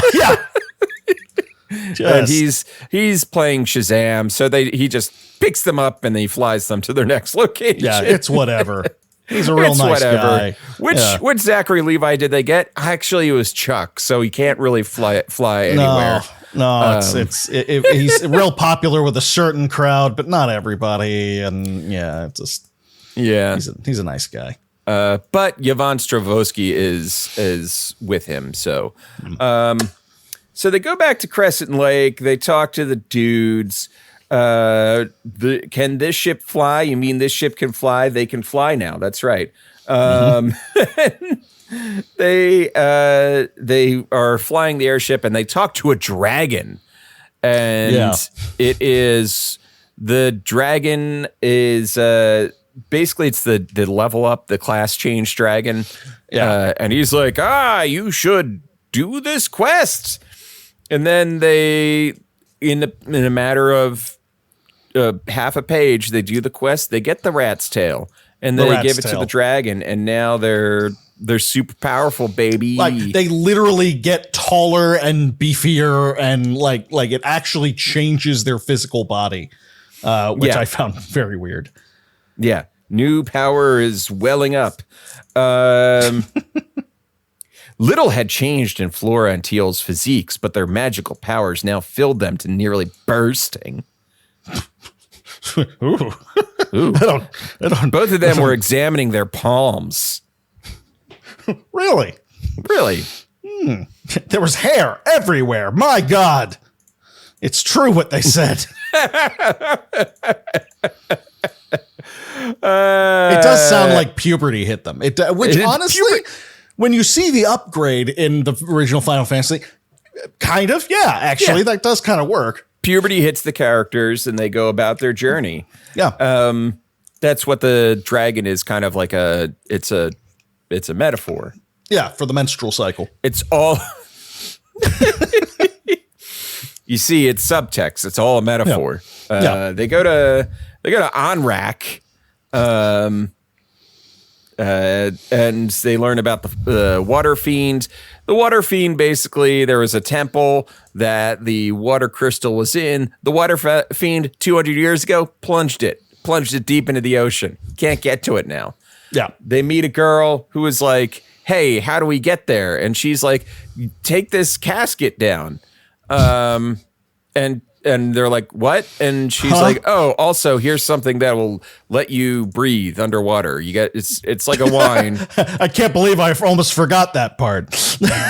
Speaker 1: And he's playing Shazam, so he just picks them up and he flies them to their next location.
Speaker 2: Yeah, it's whatever. He's a real nice guy.
Speaker 1: Which Zachary Levi did they get? Actually, it was Chuck, so he can't really fly anywhere.
Speaker 2: No, he's real popular with a certain crowd, but not everybody. And yeah, he's a nice guy.
Speaker 1: But Yvonne Stravosky is with him, so. So they go back to Crescent Lake. They talk to the dudes. Can this ship fly? You mean this ship can fly? They can fly now. That's right. They are flying the airship, and they talk to a dragon. And the dragon is basically it's the level up, the class change dragon. Yeah. And he's like, you should do this quest. And then they, in a matter of half a page, they do the quest. They get the rat's tail, and then they give it to the dragon. And now they're super powerful, baby.
Speaker 2: Like they literally get taller and beefier, and like it actually changes their physical body, which I found very weird.
Speaker 1: Yeah, new power is welling up. Little had changed in Flora and Teal's physiques, but their magical powers now filled them to nearly bursting.
Speaker 2: Ooh.
Speaker 1: Both of them were examining their palms.
Speaker 2: Really? There was hair everywhere. My God. It's true what they said. It does sound like puberty hit them. Which honestly... When you see the upgrade in the original Final Fantasy, kind of, actually, that does kind of work.
Speaker 1: Puberty hits the characters and they go about their journey.
Speaker 2: Yeah.
Speaker 1: That's what the dragon is, kind of like it's a metaphor.
Speaker 2: Yeah, for the menstrual cycle.
Speaker 1: It's all you see, it's subtext. It's all a metaphor. They go to Onrak. And they learn about the water fiend. The water fiend, basically, there was a temple that the water crystal was in. The water fiend 200 years ago plunged it deep into the ocean. Can't get to it now.
Speaker 2: Yeah.
Speaker 1: They meet a girl who is like, hey, how do we get there? And she's like, take this casket down. And they're like, what? And she's like, oh, also here's something that will let you breathe underwater. You get it's like a wine.
Speaker 2: I can't believe I almost forgot that part.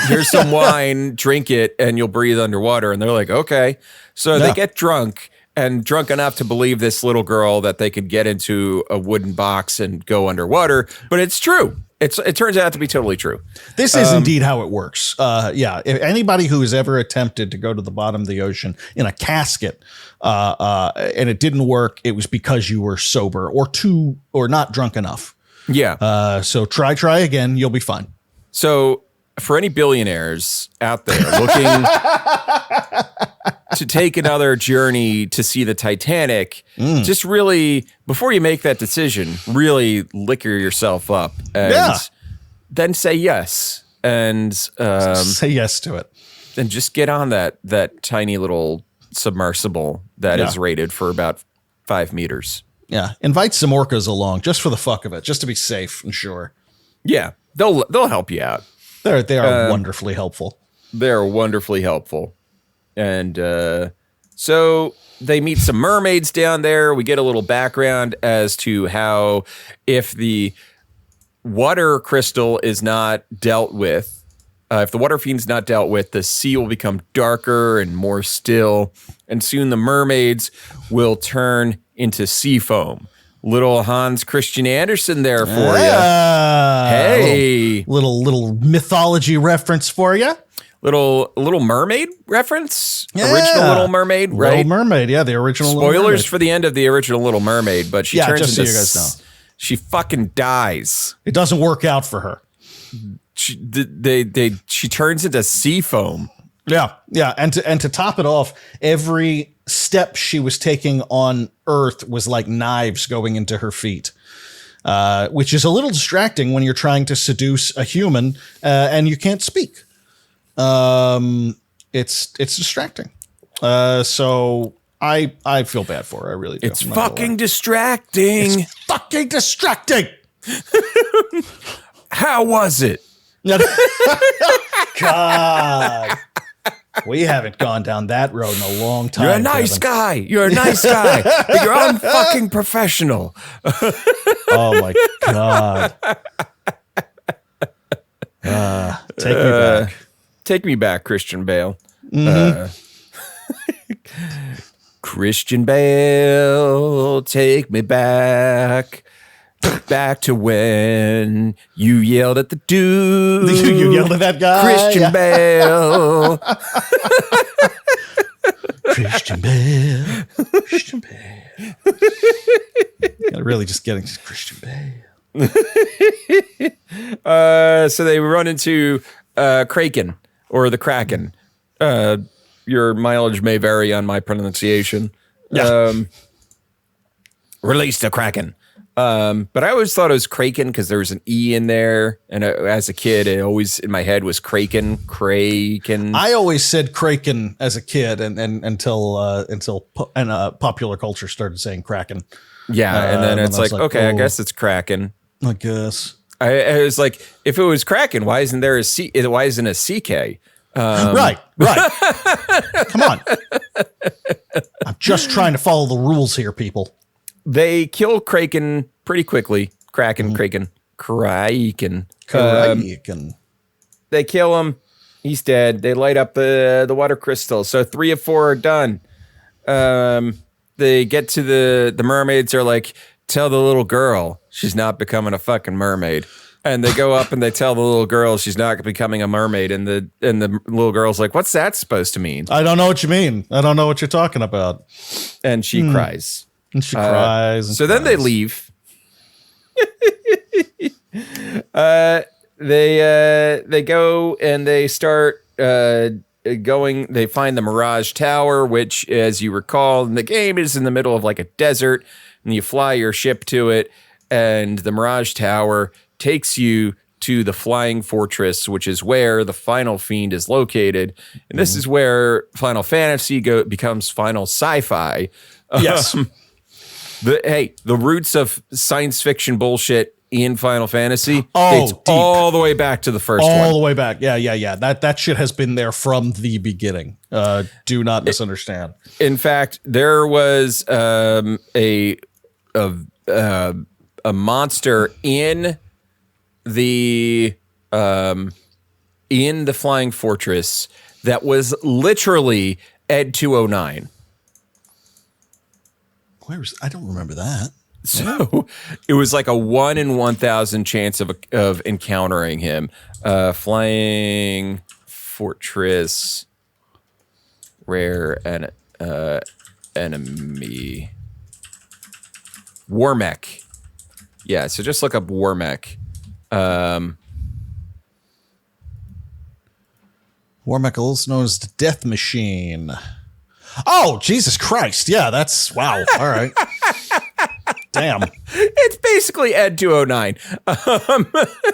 Speaker 1: Here's some wine, drink it, and you'll breathe underwater. And they're like, okay. So they get drunk enough to believe this little girl that they could get into a wooden box and go underwater. But it's true. It turns out to be totally true.
Speaker 2: This is indeed how it works. If anybody who has ever attempted to go to the bottom of the ocean in a casket and it didn't work, it was because you were sober or not drunk enough.
Speaker 1: Yeah.
Speaker 2: So try again. You'll be fine.
Speaker 1: So for any billionaires out there looking to take another journey to see the Titanic, just really, before you make that decision, really liquor yourself up and then say yes. And
Speaker 2: say yes to it.
Speaker 1: And just get on that tiny little submersible that is rated for about 5 meters.
Speaker 2: Yeah. Invite some orcas along just for the fuck of it, just to be safe and sure.
Speaker 1: Yeah. They'll help you out.
Speaker 2: They are wonderfully helpful.
Speaker 1: They're wonderfully helpful. And so they meet some mermaids down there. We get a little background as to how if the water crystal is not dealt with, if the water fiend's not dealt with, the sea will become darker and more still. And soon the mermaids will turn into sea foam. Little Hans Christian Andersen there for you. Hey.
Speaker 2: Little mythology reference for you.
Speaker 1: Little Mermaid reference?
Speaker 2: Yeah.
Speaker 1: Original Little Mermaid, right?
Speaker 2: Little Mermaid, yeah, the original Little
Speaker 1: Spoilers
Speaker 2: Mermaid.
Speaker 1: for the end of the original Little Mermaid, but she turns
Speaker 2: just so
Speaker 1: into...
Speaker 2: you guys know.
Speaker 1: She fucking dies.
Speaker 2: It doesn't work out for her.
Speaker 1: She turns into sea foam.
Speaker 2: Yeah, yeah, and to top it off, every step she was taking on Earth was like knives going into her feet, which is a little distracting when you're trying to seduce a human and you can't speak. It's distracting. So I feel bad for her. I really do.
Speaker 1: It's fucking distracting.
Speaker 2: It's fucking distracting.
Speaker 1: How was it?
Speaker 2: God. We haven't gone down that road in a long time.
Speaker 1: You're a nice guy. You're a nice guy. But you're unfucking professional.
Speaker 2: Oh my God. Take me back.
Speaker 1: Take me back, Christian Bale. Christian Bale, take me back. Back to when you yelled at the dude.
Speaker 2: You yelled at that guy?
Speaker 1: Christian Bale.
Speaker 2: Christian Bale. Christian Bale. Gotta really just get into Christian Bale.
Speaker 1: So they run into Kraken or the Kraken. Your mileage may vary on my pronunciation.
Speaker 2: Yeah.
Speaker 1: Release the Kraken. But I always thought it was Kraken because there was an E in there. And as a kid, it always in my head was Kraken.
Speaker 2: I always said Kraken as a kid and until popular culture started saying Kraken.
Speaker 1: Yeah. And then it's like, okay, I guess it's Kraken.
Speaker 2: I guess.
Speaker 1: I was like, if it was Kraken, why isn't there a C? Why isn't a CK?
Speaker 2: Right. Come on. I'm just trying to follow the rules here, people.
Speaker 1: They kill Kraken pretty quickly. Kraken. They kill him. He's dead. They light up the water crystal. So 3 of 4 are done. They get to the mermaids. Are like, tell the little girl she's not becoming a fucking mermaid. And they go up and they tell the little girl she's not becoming a mermaid. And the little girl's like, what's that supposed to mean?
Speaker 2: I don't know what you mean. I don't know what you're talking about.
Speaker 1: And she cries.
Speaker 2: And she cries. And
Speaker 1: so then they leave. They go and they start going. They find the Mirage Tower, which, as you recall, in the game is in the middle of like a desert, and you fly your ship to it, and the Mirage Tower takes you to the Flying Fortress, which is where the Final Fiend is located, and this is where Final Fantasy becomes Final Sci-Fi.
Speaker 2: Yes.
Speaker 1: The roots of science fiction bullshit in Final Fantasy
Speaker 2: dates
Speaker 1: all the way back to the first one.
Speaker 2: All the way back. Yeah. That shit has been there from the beginning. Do not misunderstand.
Speaker 1: In fact, there was a monster in the Flying Fortress that was literally Ed 209.
Speaker 2: I don't remember that.
Speaker 1: So it was like a 1 in 1,000 chance of encountering him. Flying Fortress, rare enemy. Warmech. Yeah, so just look up Warmech.
Speaker 2: Warmech, also known as the Death Machine. Oh, Jesus Christ. Yeah, that's, wow. All right. Damn.
Speaker 1: It's basically Ed 209.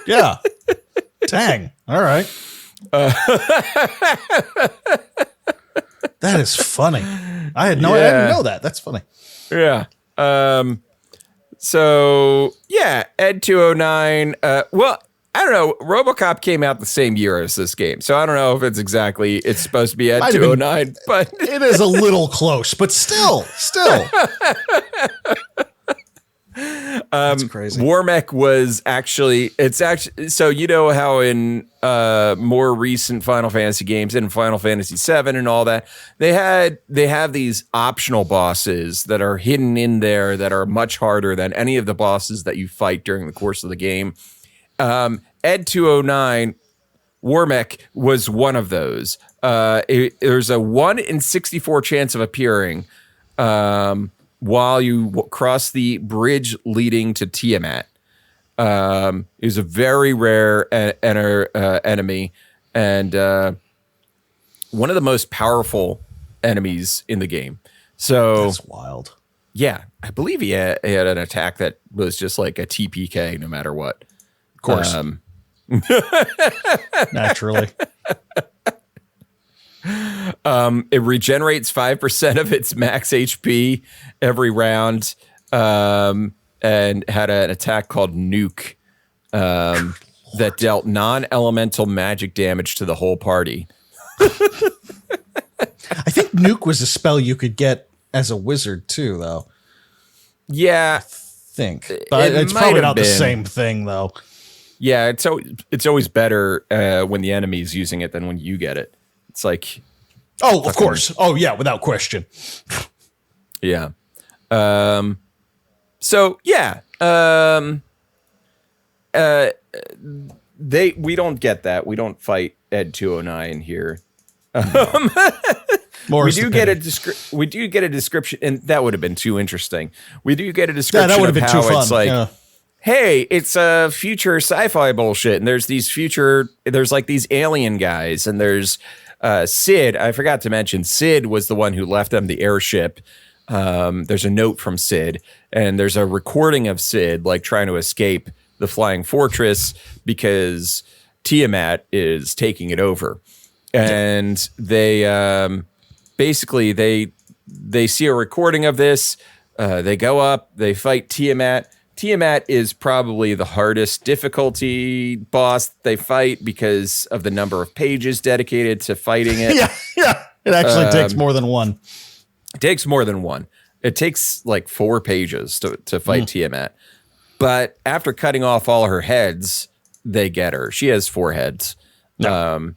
Speaker 2: Yeah. Dang. All right. That is funny. I didn't know that. That's funny.
Speaker 1: Yeah. So yeah, Ed 209. Well, I don't know. RoboCop came out the same year as this game, so I don't know if it's supposed to be Ed 209, but
Speaker 2: it is a little close. But still. That's crazy.
Speaker 1: Warmech was actually. So you know how in more recent Final Fantasy games and Final Fantasy VII and all that, they have these optional bosses that are hidden in there that are much harder than any of the bosses that you fight during the course of the game. Ed 209, Warmech was one of those. There's a 1 in 64 chance of appearing while you cross the bridge leading to Tiamat. It was a very rare enemy and one of the most powerful enemies in the game. So
Speaker 2: that's wild.
Speaker 1: Yeah, I believe he had an attack that was just like a TPK no matter what.
Speaker 2: Of course. Naturally.
Speaker 1: It regenerates 5% of its max HP every round, and had an attack called Nuke that dealt non-elemental magic damage to the whole party.
Speaker 2: I think Nuke was a spell you could get as a wizard too, though.
Speaker 1: Yeah,
Speaker 2: but it's probably not the same thing, though.
Speaker 1: Yeah, it's always better when the enemy's using it than when you get it. It's like,
Speaker 2: oh, of course. Oh, yeah, without question.
Speaker 1: Yeah. So yeah. We don't get that. We don't fight Ed 209 here. We do get a description, and that would have been too interesting. We do get a description
Speaker 2: that would have
Speaker 1: of
Speaker 2: been
Speaker 1: how
Speaker 2: too fun.
Speaker 1: It's like, hey, it's a future sci-fi bullshit, and there's like these alien guys, and there's Sid. I forgot to mention, Sid was the one who left them the airship. There's a note from Sid, and there's a recording of Sid like trying to escape the flying fortress because Tiamat is taking it over. And they basically they see a recording of this. They go up, they fight Tiamat. Tiamat is probably the hardest difficulty boss they fight because of the number of pages dedicated to fighting it.
Speaker 2: Yeah. It actually takes more than one.
Speaker 1: It takes more than one. It takes like 4 pages to fight Tiamat. But after cutting off all her heads, they get her. She has 4 heads. No.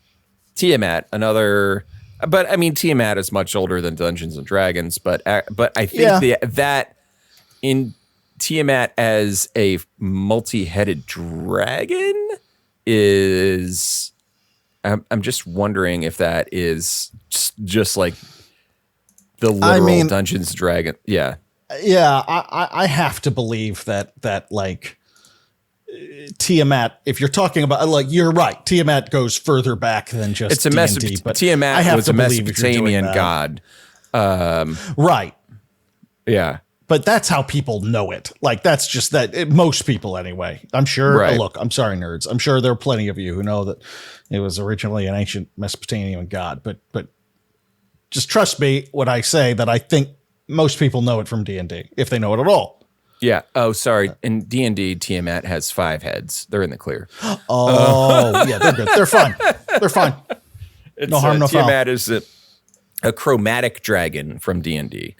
Speaker 1: Tiamat, another, but I mean, Tiamat is much older than Dungeons and Dragons, but I think that in Tiamat as a multi-headed dragon is, I'm just wondering if that is just like the literal Dungeons and Dragons. Yeah.
Speaker 2: Yeah. I have to believe that like, Tiamat, if you're talking about, like, you're right, Tiamat goes further back than just
Speaker 1: it's a
Speaker 2: D&D, but
Speaker 1: Tiamat was a Mesopotamian god.
Speaker 2: Right.
Speaker 1: Yeah.
Speaker 2: But that's how people know it. Like, that's just most people anyway. I'm sure.
Speaker 1: Right.
Speaker 2: Look, I'm sorry, nerds. I'm sure there are plenty of you who know that it was originally an ancient Mesopotamian god, but just trust me when I say that I think most people know it from D&D, if they know it at all.
Speaker 1: Yeah. Oh, sorry. In D&D, Tiamat has 5 heads. They're in the clear.
Speaker 2: Oh, yeah, they're good. They're fine. They're fine. No harm, no foul.
Speaker 1: Tiamat is a chromatic dragon from D&D.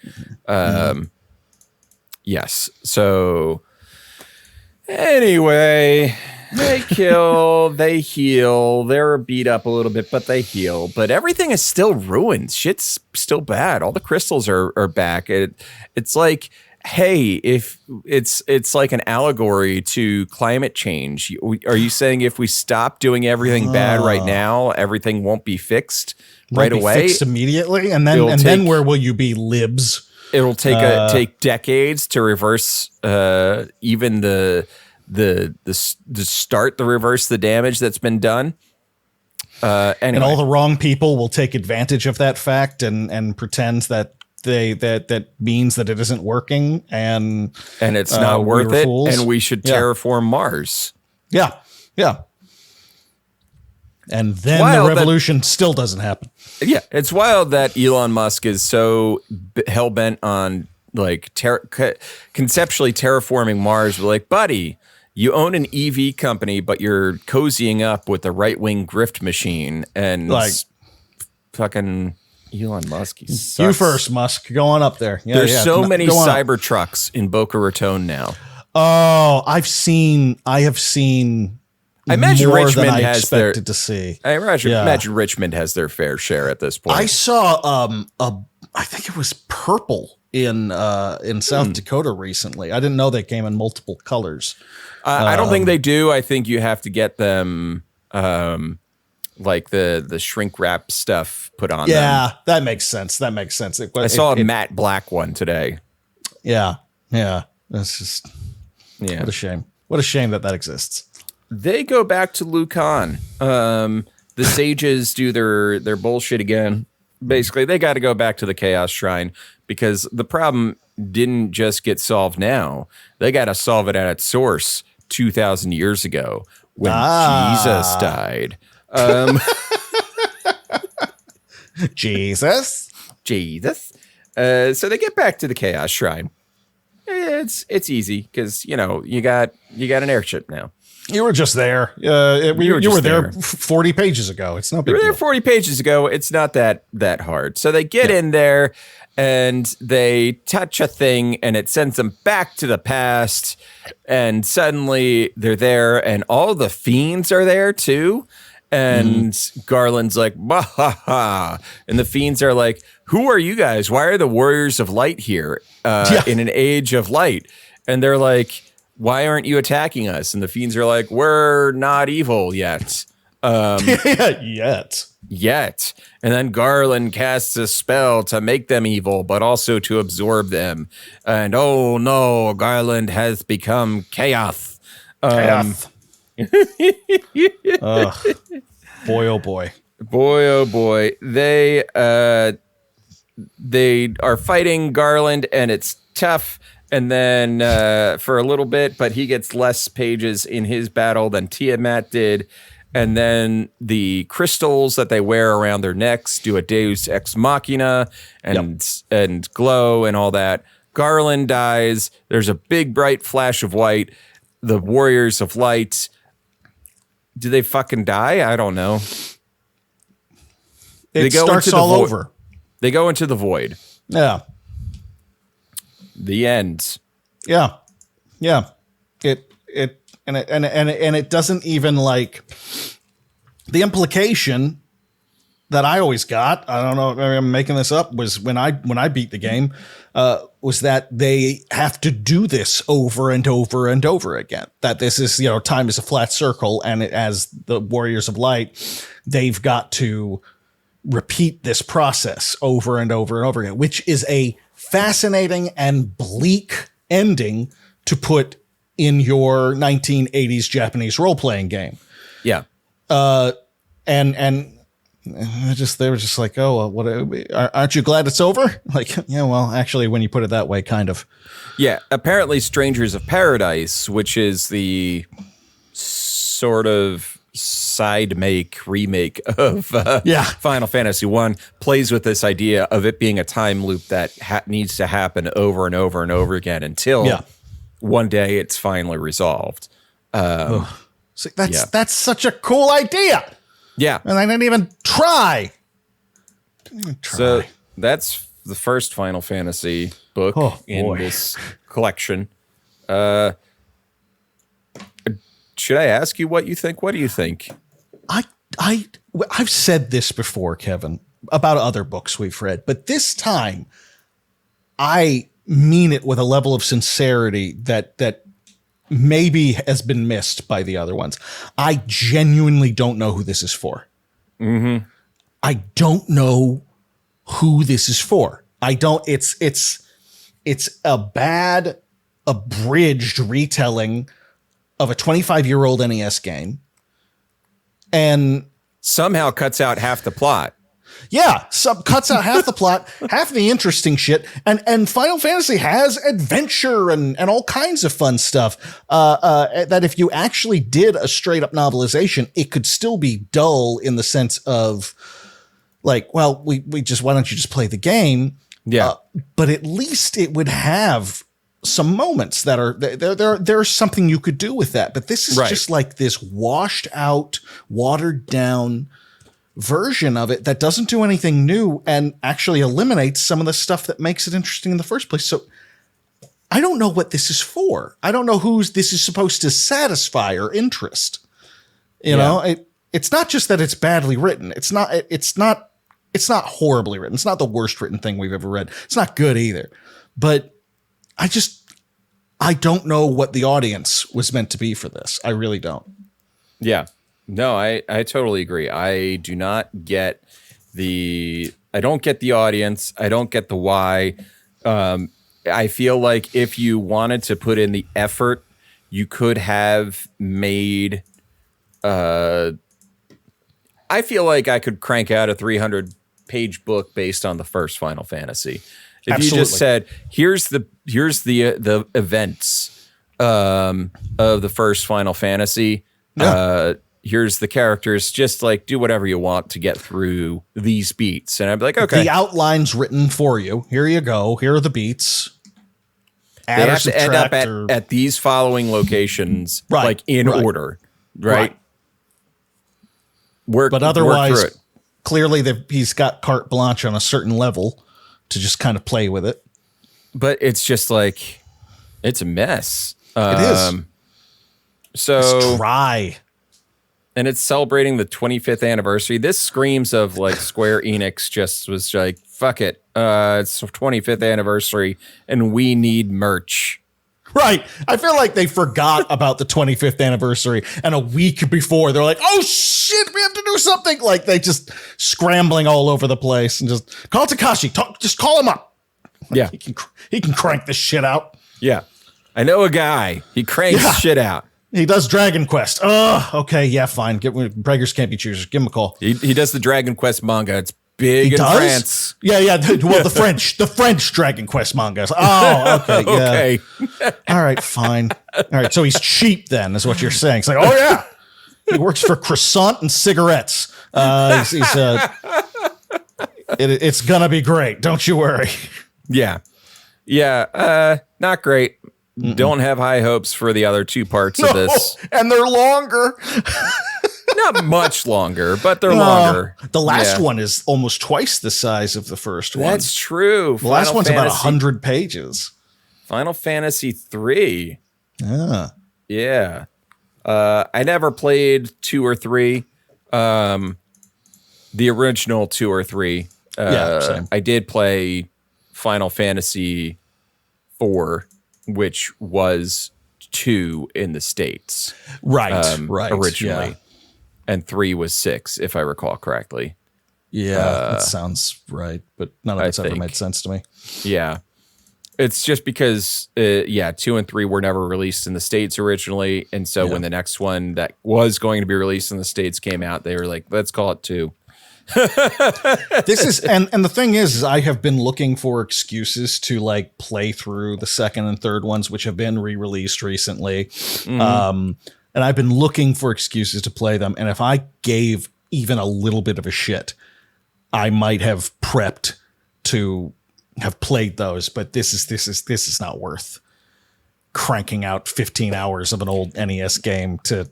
Speaker 1: Yes. So anyway, they kill, they heal. They're beat up a little bit, but they heal. But everything is still ruined. Shit's still bad. All the crystals are back. It's like, hey, if it's like an allegory to climate change. Are you saying if we stop doing everything bad right now, everything won't be fixed right away?
Speaker 2: Fixed immediately, and then where will you be, libs?
Speaker 1: It'll take decades to reverse even the reverse the damage that's been done. Anyway.
Speaker 2: And all the wrong people will take advantage of that fact and pretend that that means that it isn't working and
Speaker 1: it's not worth it.
Speaker 2: Fools.
Speaker 1: And we should terraform Mars.
Speaker 2: Yeah. And then the revolution still doesn't happen.
Speaker 1: Yeah, it's wild that Elon Musk is so hell bent on like conceptually terraforming Mars. We're like, buddy, you own an EV company, but you're cozying up with the right-wing grift machine and
Speaker 2: like
Speaker 1: fucking Elon Musk.
Speaker 2: You first, Musk. Go on up there. Yeah,
Speaker 1: There's so many cyber trucks in Boca Raton now.
Speaker 2: Oh, I have seen.
Speaker 1: I imagine
Speaker 2: more
Speaker 1: Richmond
Speaker 2: than I
Speaker 1: has
Speaker 2: expected to see.
Speaker 1: I imagine Richmond has their fair share at this point.
Speaker 2: I saw I think it was purple in South Dakota recently. I didn't know they came in multiple colors.
Speaker 1: I don't think they do. I think you have to get them like the shrink wrap stuff put on them.
Speaker 2: Yeah, that makes sense.
Speaker 1: I saw a matte black one today.
Speaker 2: Yeah. That's just what a shame. What a shame that exists.
Speaker 1: They go back to Lucan. The sages do their bullshit again. Basically, they got to go back to the Chaos Shrine because the problem didn't just get solved now. They got to solve it at its source 2,000 years ago when Jesus died.
Speaker 2: Jesus.
Speaker 1: So they get back to the Chaos Shrine. It's easy because you got an airship now.
Speaker 2: You were just there. You were there 40 pages ago. It's no big deal.
Speaker 1: You were there 40 pages ago. It's not that hard. So they get in there and they touch a thing and it sends them back to the past. And suddenly they're there and all the fiends are there too. And Garland's like, bah, ha, ha. And the fiends are like, who are you guys? Why are the warriors of light here in an age of light? And they're like, why aren't you attacking us? And the fiends are like, we're not evil yet. Yet. And then Garland casts a spell to make them evil, but also to absorb them. And oh no, Garland has become chaos.
Speaker 2: Boy, oh boy.
Speaker 1: Boy, oh boy. They are fighting Garland and it's tough. And then for a little bit, but he gets less pages in his battle than Tiamat did. And then the crystals that they wear around their necks do a Deus Ex Machina and glow and all that. Garland dies. There's a big bright flash of white. The Warriors of Light. Do they fucking die? I don't know.
Speaker 2: It starts all over.
Speaker 1: They go into the void.
Speaker 2: Yeah.
Speaker 1: The end.
Speaker 2: Yeah. It doesn't even like the implication that I always got. I don't know. Maybe I'm making this up. Was when I beat the game, was that they have to do this over and over and over again. That this is time is a flat circle, and as the Warriors of Light, they've got to repeat this process over and over and over again, which is a fascinating and bleak ending to put in your 1980s Japanese role-playing game.
Speaker 1: Yeah.
Speaker 2: And they were just like, oh, what? Aren't you glad it's over? Like, yeah, well, actually, when you put it that way, kind of.
Speaker 1: Yeah. Apparently, Strangers of Paradise, which is the sort of remake of Final Fantasy 1, plays with this idea of it being a time loop that needs to happen over and over and over again until one day it's finally resolved.
Speaker 2: See, that's such a cool idea.
Speaker 1: Yeah.
Speaker 2: And I didn't even try.
Speaker 1: So that's the first Final Fantasy book in this collection. Should I ask you what you think? What do you think?
Speaker 2: I've said this before, Kevin, about other books we've read, but this time I mean it with a level of sincerity that maybe has been missed by the other ones. I genuinely don't know who this is for.
Speaker 1: Mm-hmm.
Speaker 2: I don't know who this is for. I don't. It's a bad, abridged retelling of a 25-year-old NES game. And
Speaker 1: somehow cuts out half the plot.
Speaker 2: Yeah, cuts out half the plot, half the interesting shit, and Final Fantasy has adventure and all kinds of fun stuff. That if you actually did a straight up novelization, it could still be dull in the sense of like, well, we just why don't you just play the game?
Speaker 1: Yeah,
Speaker 2: but at least it would have some moments that are there's something you could do with that. But this is just like this washed out, watered down version of it that doesn't do anything new and actually eliminates some of the stuff that makes it interesting in the first place. So I don't know what this is for. I don't know who's this is supposed to satisfy or interest. You know, it's not just that it's badly written. It's not horribly written. It's not the worst written thing we've ever read. It's not good either. But I don't know what the audience was meant to be for this. I really don't.
Speaker 1: Yeah. No, I totally agree. I do not get I don't get the audience. I don't get the why. I feel like if you wanted to put in the effort, you could have made, I feel like I could crank out a 300-page book based on the first Final Fantasy. If you just said, here's the events of the first Final Fantasy, here's the characters, just like do whatever you want to get through these beats. And I'd be like, okay.
Speaker 2: The outline's written for you. Here you go. Here are the beats.
Speaker 1: They have to end up at these following locations, like in order, right?
Speaker 2: But otherwise, clearly he's got carte blanche on a certain level to just kind of play with it.
Speaker 1: But it's just like, it's a mess.
Speaker 2: It is.
Speaker 1: So
Speaker 2: it's dry.
Speaker 1: And it's celebrating the 25th anniversary. This screams of like Square Enix just was like, fuck it. It's the 25th anniversary and we need merch.
Speaker 2: Right. I feel like they forgot about the 25th anniversary and a week before they're like, oh shit, we have to do something. Like they just scrambling all over the place and just call Takashi. Just call him up.
Speaker 1: Yeah.
Speaker 2: He can crank this shit out.
Speaker 1: Yeah. I know a guy. He cranks shit out.
Speaker 2: He does Dragon Quest. Okay, yeah, fine. Beggars can't be choosers. Give him a call.
Speaker 1: He does the Dragon Quest manga. It's big in France.
Speaker 2: Yeah. Well, the French Dragon Quest mangas. Oh, okay. Yeah.
Speaker 1: Okay.
Speaker 2: All right, fine. All right, so he's cheap then, is what you're saying. It's like, oh yeah, he works for croissant and cigarettes. It's gonna be great. Don't you worry.
Speaker 1: Yeah. Not great. Mm-mm. Don't have high hopes for the other two parts of this.
Speaker 2: And they're longer.
Speaker 1: Not much longer, but they're longer.
Speaker 2: The last one is almost twice the size of the first one.
Speaker 1: That's true.
Speaker 2: The last one's about 100 pages.
Speaker 1: Final Fantasy 3.
Speaker 2: Yeah.
Speaker 1: I never played 2 or 3. The original 2 or 3.
Speaker 2: Same.
Speaker 1: I did play Final Fantasy 4, which was 2 in the States.
Speaker 2: Right.
Speaker 1: Originally.
Speaker 2: Yeah.
Speaker 1: And 3 was 6, if I recall correctly.
Speaker 2: Yeah, that sounds right. But none of it's ever made sense to me.
Speaker 1: Yeah. It's just because, 2 and 3 were never released in the States originally. And so when the next one that was going to be released in the States came out, they were like, let's call it 2.
Speaker 2: This is and the thing is I have been looking for excuses to like play through the second and third ones, which have been re-released recently. Mm-hmm. And I've been looking for excuses to play them. And if I gave even a little bit of a shit, I might have prepped to have played those. But this is not worth cranking out 15 hours of an old NES game to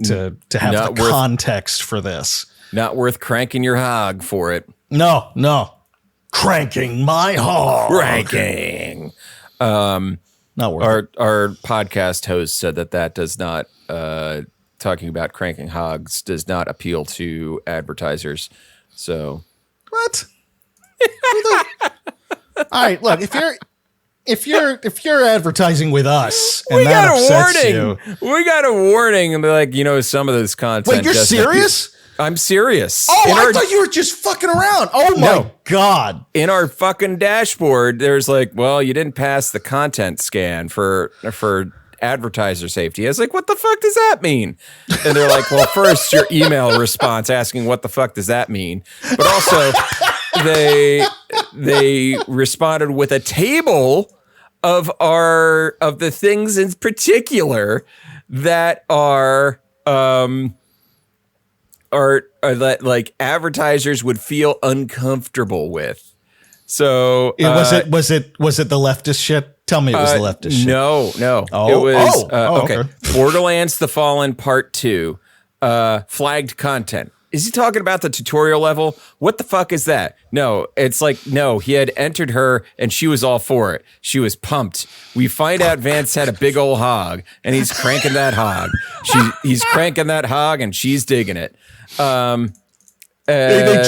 Speaker 2: have not the context for this.
Speaker 1: Not worth cranking your hog for it.
Speaker 2: No. Cranking my hog.
Speaker 1: Cranking.
Speaker 2: Not worth it.
Speaker 1: Our podcast host said that does not, talking about cranking hogs does not appeal to advertisers. So.
Speaker 2: What? All right, look, if you're advertising with us and that upsets you.
Speaker 1: We got a warning and be like, some of this content.
Speaker 2: Wait, you're serious?
Speaker 1: I'm serious.
Speaker 2: Oh, I thought you were just fucking around. Oh my God.
Speaker 1: In our fucking dashboard, there's like, well, you didn't pass the content scan for advertiser safety. I was like, what the fuck does that mean? And they're like, well, first your email response asking what the fuck does that mean? But also they responded with a table of the things in particular that are that like advertisers would feel uncomfortable with. So
Speaker 2: was it the leftist shit? Tell me it was the leftist shit.
Speaker 1: No.
Speaker 2: Oh,
Speaker 1: it was
Speaker 2: okay.
Speaker 1: Borderlands: The Fallen Part 2, flagged content. Is he talking about the tutorial level? What the fuck is that? No, it's like, no, he had entered her and she was all for it. She was pumped. We find out Vance had a big old hog and he's cranking that hog. He's cranking that hog and she's digging it.
Speaker 2: They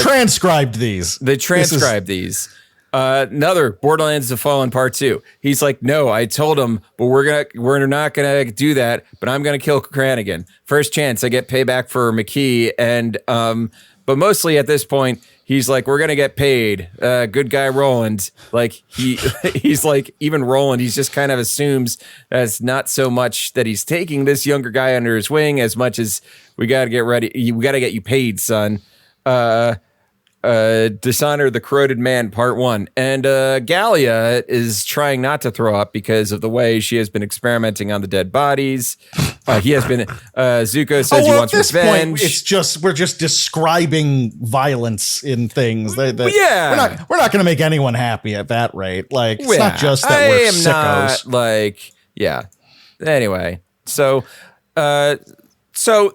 Speaker 2: transcribed these.
Speaker 1: These. Another Borderlands: The Fallen Part 2. He's like, no, I told him, but we're not gonna do that. But I'm gonna kill Cranigan. First chance I get payback for McKee, and but mostly at this point, he's like, we're gonna get paid. Good guy Roland. Like he's like, even Roland, he's just kind of assumes that it's not so much that he's taking this younger guy under his wing as much as we gotta get ready. We gotta get you paid, son. Dishonor the Corroded Man Part 1. And Gallia is trying not to throw up because of the way she has been experimenting on the dead bodies. He has been Zuko says he wants revenge.
Speaker 2: Point, we're just describing violence in things. We're not going to make anyone happy at that rate. Like, it's not just that we're sickos.
Speaker 1: Anyway, so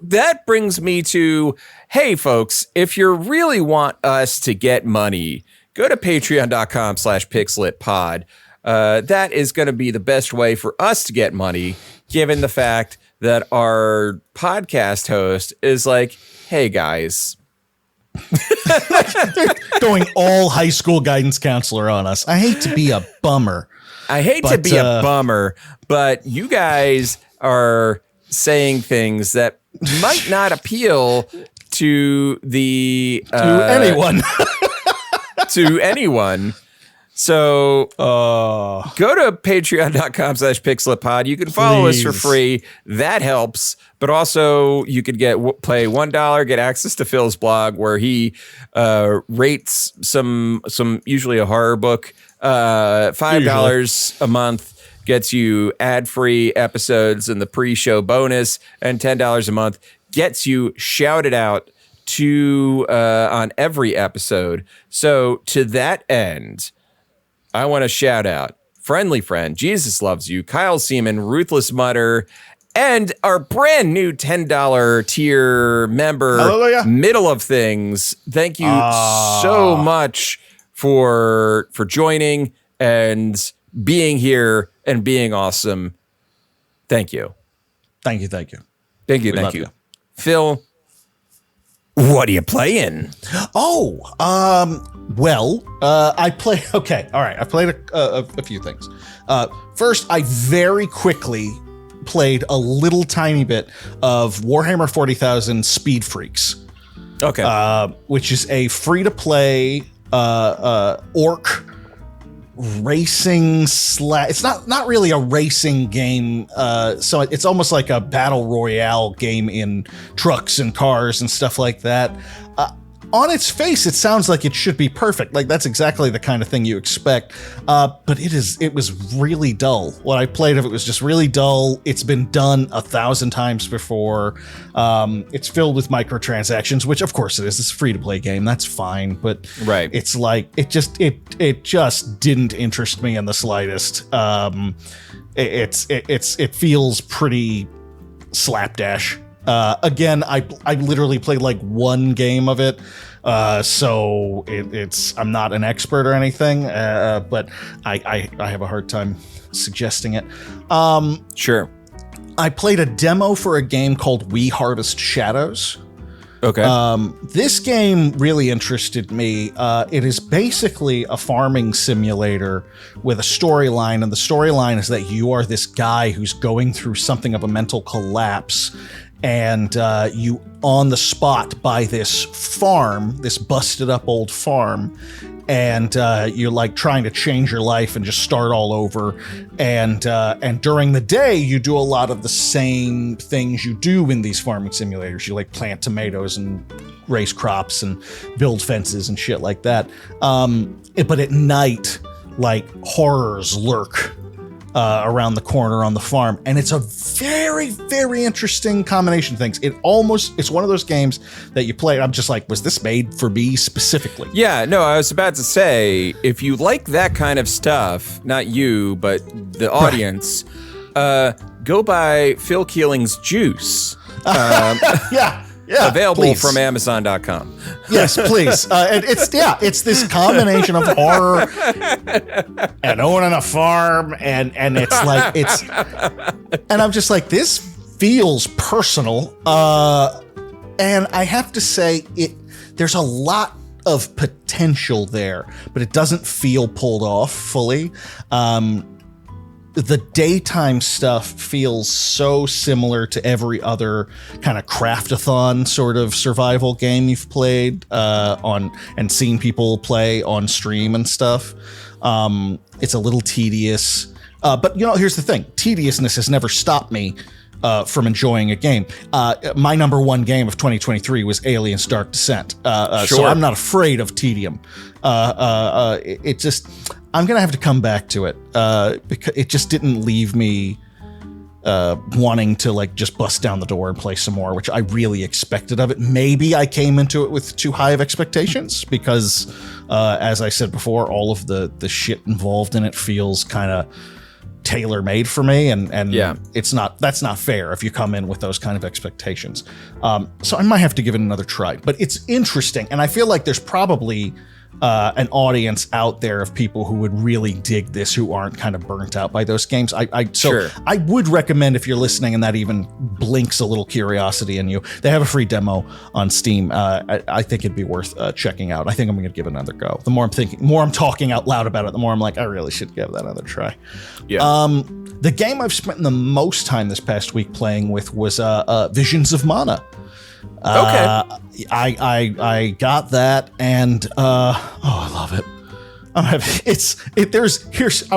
Speaker 1: that brings me to, hey, folks, if you really want us to get money, go to patreon.com/pixelitpod. That is going to be the best way for us to get money, given the fact that our podcast host is like, hey, guys.
Speaker 2: They're going all high school guidance counselor on us. I hate to be a bummer.
Speaker 1: But you guys are saying things that might not appeal to anyone. To anyone. So go to patreon.com/pixelitpod. You can follow us for free. That helps. But also you could pay $1, get access to Phil's blog where he rates some usually a horror book. $5 a month gets you ad-free episodes and the pre-show bonus, and $10 a month gets you shouted out to on every episode. So to that end, I want to shout out Friendly Friend, Jesus Loves You, Kyle Seaman, Ruthless Mutter, and our brand new $10 tier member, Hallelujah. Middle of Things. Thank you so much for joining and being here and being awesome. Thank you.
Speaker 2: Thank you.
Speaker 1: Thank you. Phil, what are you playing?
Speaker 2: I play. Okay, all right. I played a few things. First, I very quickly played a little tiny bit of Warhammer 40,000 Speed Freaks.
Speaker 1: Okay,
Speaker 2: which is a free-to-play orc racing it's not really a racing game, so it's almost like a battle royale game in trucks and cars and stuff like that. On its face, it sounds like it should be perfect. Like that's exactly the kind of thing you expect. But it was really dull. What I played of it was just really dull. It's been done 1,000 times before. It's filled with microtransactions, which of course it is. It's a free-to-play game. That's fine. But
Speaker 1: right.
Speaker 2: It's like it just didn't interest me in the slightest. It feels pretty slapdash. Again, I literally played like one game of it, so I'm not an expert or anything, but I have a hard time suggesting it.
Speaker 1: Sure.
Speaker 2: I played a demo for a game called We Harvest Shadows.
Speaker 1: Okay.
Speaker 2: This game really interested me. It is basically a farming simulator with a storyline, and the storyline is that you are this guy who's going through something of a mental collapse, and you on the spot buy this farm, this busted up old farm, and you're like trying to change your life and just start all over. And during the day, you do a lot of the same things you do in these farming simulators. You like plant tomatoes and raise crops and build fences and shit like that. But at night, like horrors lurk around the corner on the farm, and it's a very, very interesting combination of things. It's one of those games that you play, I'm just like, was this made for me specifically?
Speaker 1: Yeah, no, I was about to say, if you like that kind of stuff, not you, but the audience, go buy Phil Keeling's Juice.
Speaker 2: Yeah,
Speaker 1: available
Speaker 2: please.
Speaker 1: from Amazon.com.
Speaker 2: Yes, please. And it's this combination of horror and owning a farm, and it's like and I'm just like, this feels personal. And I have to say, there's a lot of potential there, but it doesn't feel pulled off fully. The daytime stuff feels so similar to every other kind of craftathon sort of survival game you've played on and seen people play on stream and stuff. It's a little tedious, but here's the thing: tediousness has never stopped me from enjoying a game. My number one game of 2023 was Aliens: Dark Descent, so I'm not afraid of tedium. It just, I'm gonna have to come back to it because it just didn't leave me wanting to like just bust down the door and play some more, which I really expected of it. Maybe I came into it with too high of expectations because, as I said before, all of the shit involved in it feels kind of tailor-made for me, and that's not fair if you come in with those kind of expectations. So I might have to give it another try, but it's interesting, and I feel like there's probably an audience out there of people who would really dig this, who aren't kind of burnt out by those games. So I would recommend, if you're listening and that even blinks a little curiosity in you, they have a free demo on Steam. I think it'd be worth checking out. I think I'm going to give it another go. The more I'm talking out loud about it, the more I'm like, I really should give that another try.
Speaker 1: Yeah.
Speaker 2: The game I've spent the most time this past week playing with was Visions of Mana.
Speaker 1: Okay.
Speaker 2: I got that, and I love it. I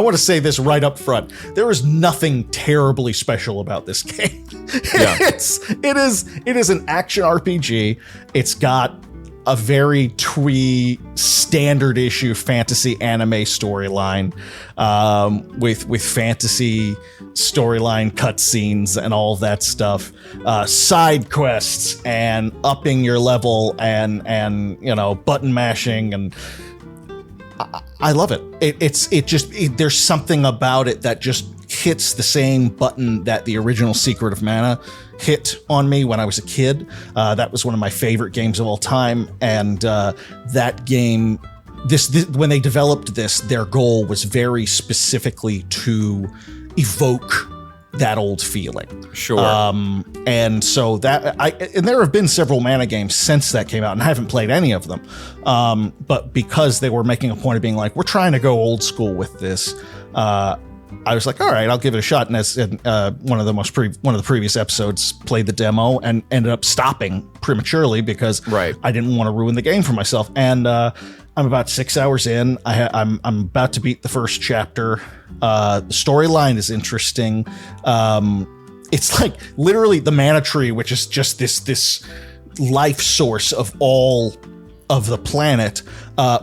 Speaker 2: want to say this right up front. There is nothing terribly special about this game.
Speaker 1: Yeah.
Speaker 2: It is an action RPG. It's got a very twee standard issue fantasy anime storyline, with fantasy storyline cutscenes and all that stuff, side quests and upping your level and button mashing, and I love it. There's something about it that just hits the same button that the original Secret of Mana hit on me when I was a kid. That was one of my favorite games of all time, and that game, this when they developed this, their goal was very specifically to evoke that old feeling.
Speaker 1: Sure.
Speaker 2: And so and there have been several Mana games since that came out, and I haven't played any of them. But because they were making a point of being like, we're trying to go old school with this, I was like, all right, I'll give it a shot. And one of the previous episodes played the demo and ended up stopping prematurely because I didn't want to ruin the game for myself. And I'm about 6 hours in. I'm about to beat the first chapter. The storyline is interesting. It's like literally the mana tree, which is just this life source of all of the planet,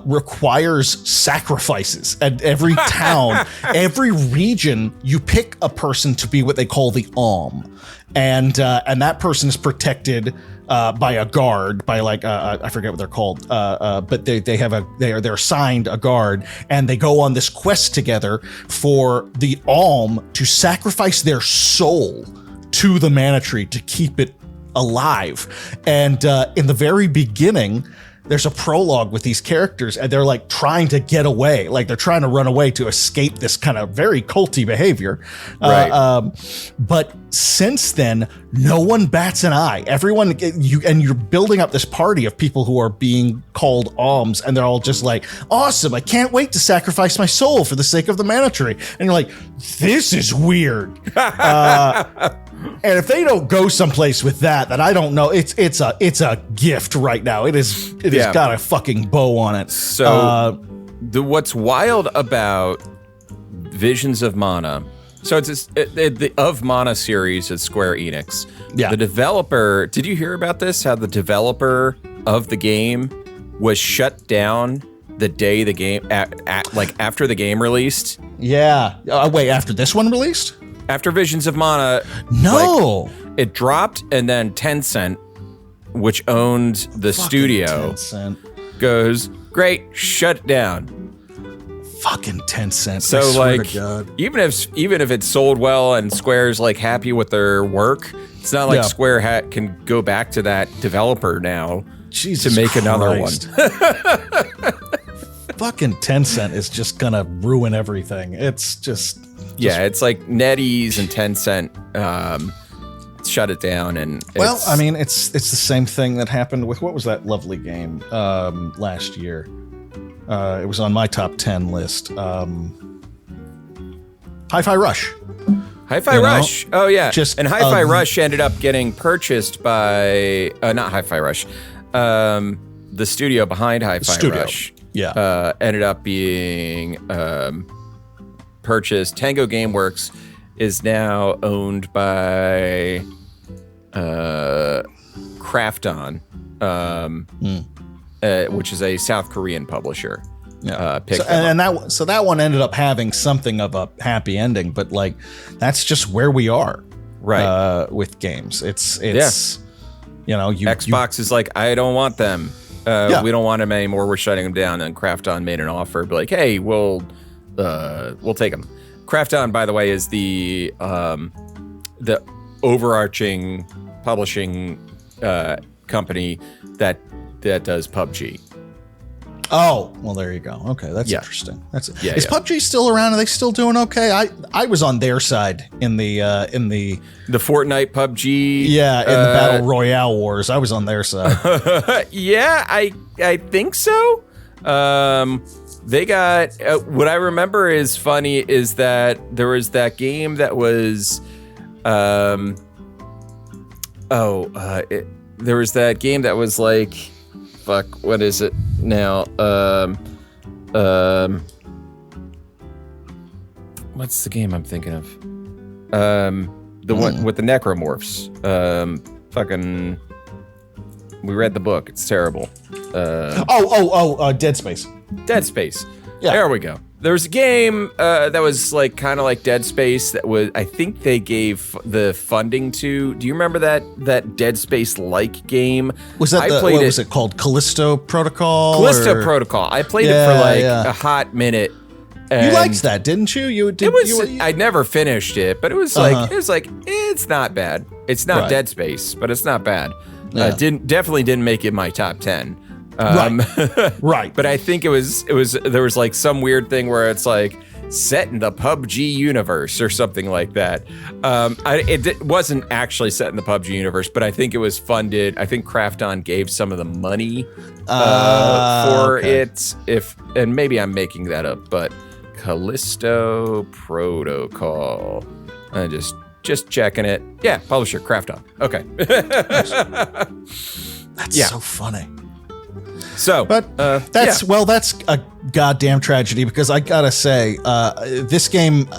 Speaker 2: requires sacrifices. And every town, every region, you pick a person to be what they call the Alm, and that person is protected by a guard, by like I forget what they're called, but they're assigned a guard, and they go on this quest together for the Alm to sacrifice their soul to the mana tree to keep it alive. And in the very beginning, there's a prologue with these characters, and they're like trying to get away, like they're trying to run away to escape this kind of very culty behavior. But since then, no one bats an eye. Everyone, you're building up this party of people who are being called alms, and they're all just like, awesome, I can't wait to sacrifice my soul for the sake of the mana tree. And you're like, this is weird. And if they don't go someplace with that I don't know, it's a gift right now. It has got a fucking bow on it.
Speaker 1: So what's wild about Visions of Mana, so it's the Of Mana series at Square Enix.
Speaker 2: Yeah.
Speaker 1: The developer, did you hear about this? How the developer of the game was shut down the day the game, after the game released?
Speaker 2: Yeah. Wait, after this one released?
Speaker 1: After Visions of Mana,
Speaker 2: no,
Speaker 1: it dropped, and then Tencent, which owned the studio, goes, great, shut it down.
Speaker 2: Fucking 10 cents.
Speaker 1: So even if it sold well and Square's like happy with their work, it's not like Square can go back to that developer now to make another one.
Speaker 2: Fucking Tencent is just gonna ruin everything. It's just
Speaker 1: it's like NetEase and Tencent shut it down, and
Speaker 2: I mean it's the same thing that happened with, what was that lovely game last year? It was on my top 10 list. Hi-Fi Rush.
Speaker 1: Hi-Fi Rush. Oh yeah. And Hi-Fi Rush ended up getting purchased by not Hi-Fi Rush. The studio behind Hi-Fi Rush.
Speaker 2: Yeah.
Speaker 1: Ended up being purchased. Tango Gameworks is now owned by Krafton, which is a South Korean publisher.
Speaker 2: Yeah. That one ended up having something of a happy ending, but like that's just where we are,
Speaker 1: right?
Speaker 2: With games, it's
Speaker 1: Xbox is like, I don't want them. We don't want them anymore. We're shutting them down. And Krafton made an offer, be like, hey, we'll take them. Krafton, by the way, is the overarching publishing company that does PUBG.
Speaker 2: Oh, well, there you go. Okay, that's interesting. Is PUBG still around? Are they still doing okay? I was on their side in the
Speaker 1: Fortnite PUBG.
Speaker 2: Yeah, in the Battle Royale wars. I was on their side.
Speaker 1: Yeah, I think so. They got what I remember is funny is that there was that game that was there was that game that was like, fuck, what is it now? What's the game I'm thinking of? The one with the necromorphs. Fucking, we read the book. It's terrible.
Speaker 2: Dead Space.
Speaker 1: Dead Space.
Speaker 2: Yeah.
Speaker 1: There we go. There was a game that was like kind of like Dead Space that was, I think they gave the funding to. Do you remember that Dead Space like game?
Speaker 2: Was that what was it called? Callisto Protocol?
Speaker 1: Protocol. I played it for like a hot minute.
Speaker 2: You liked that, didn't you?
Speaker 1: I never finished it, but it was like it's not bad. It's not Dead Space, but it's not bad.
Speaker 2: Yeah.
Speaker 1: Definitely didn't make it my top 10.
Speaker 2: Right.
Speaker 1: But I think there was like some weird thing where it's like set in the PUBG universe or something like that. It wasn't actually set in the PUBG universe, but I think it was funded. I think Krafton gave some of the money for it. And maybe I'm making that up, but Callisto Protocol. Just checking it. Yeah, publisher Krafton. Okay.
Speaker 2: That's so funny.
Speaker 1: So,
Speaker 2: but that's a goddamn tragedy, because I gotta say, this game,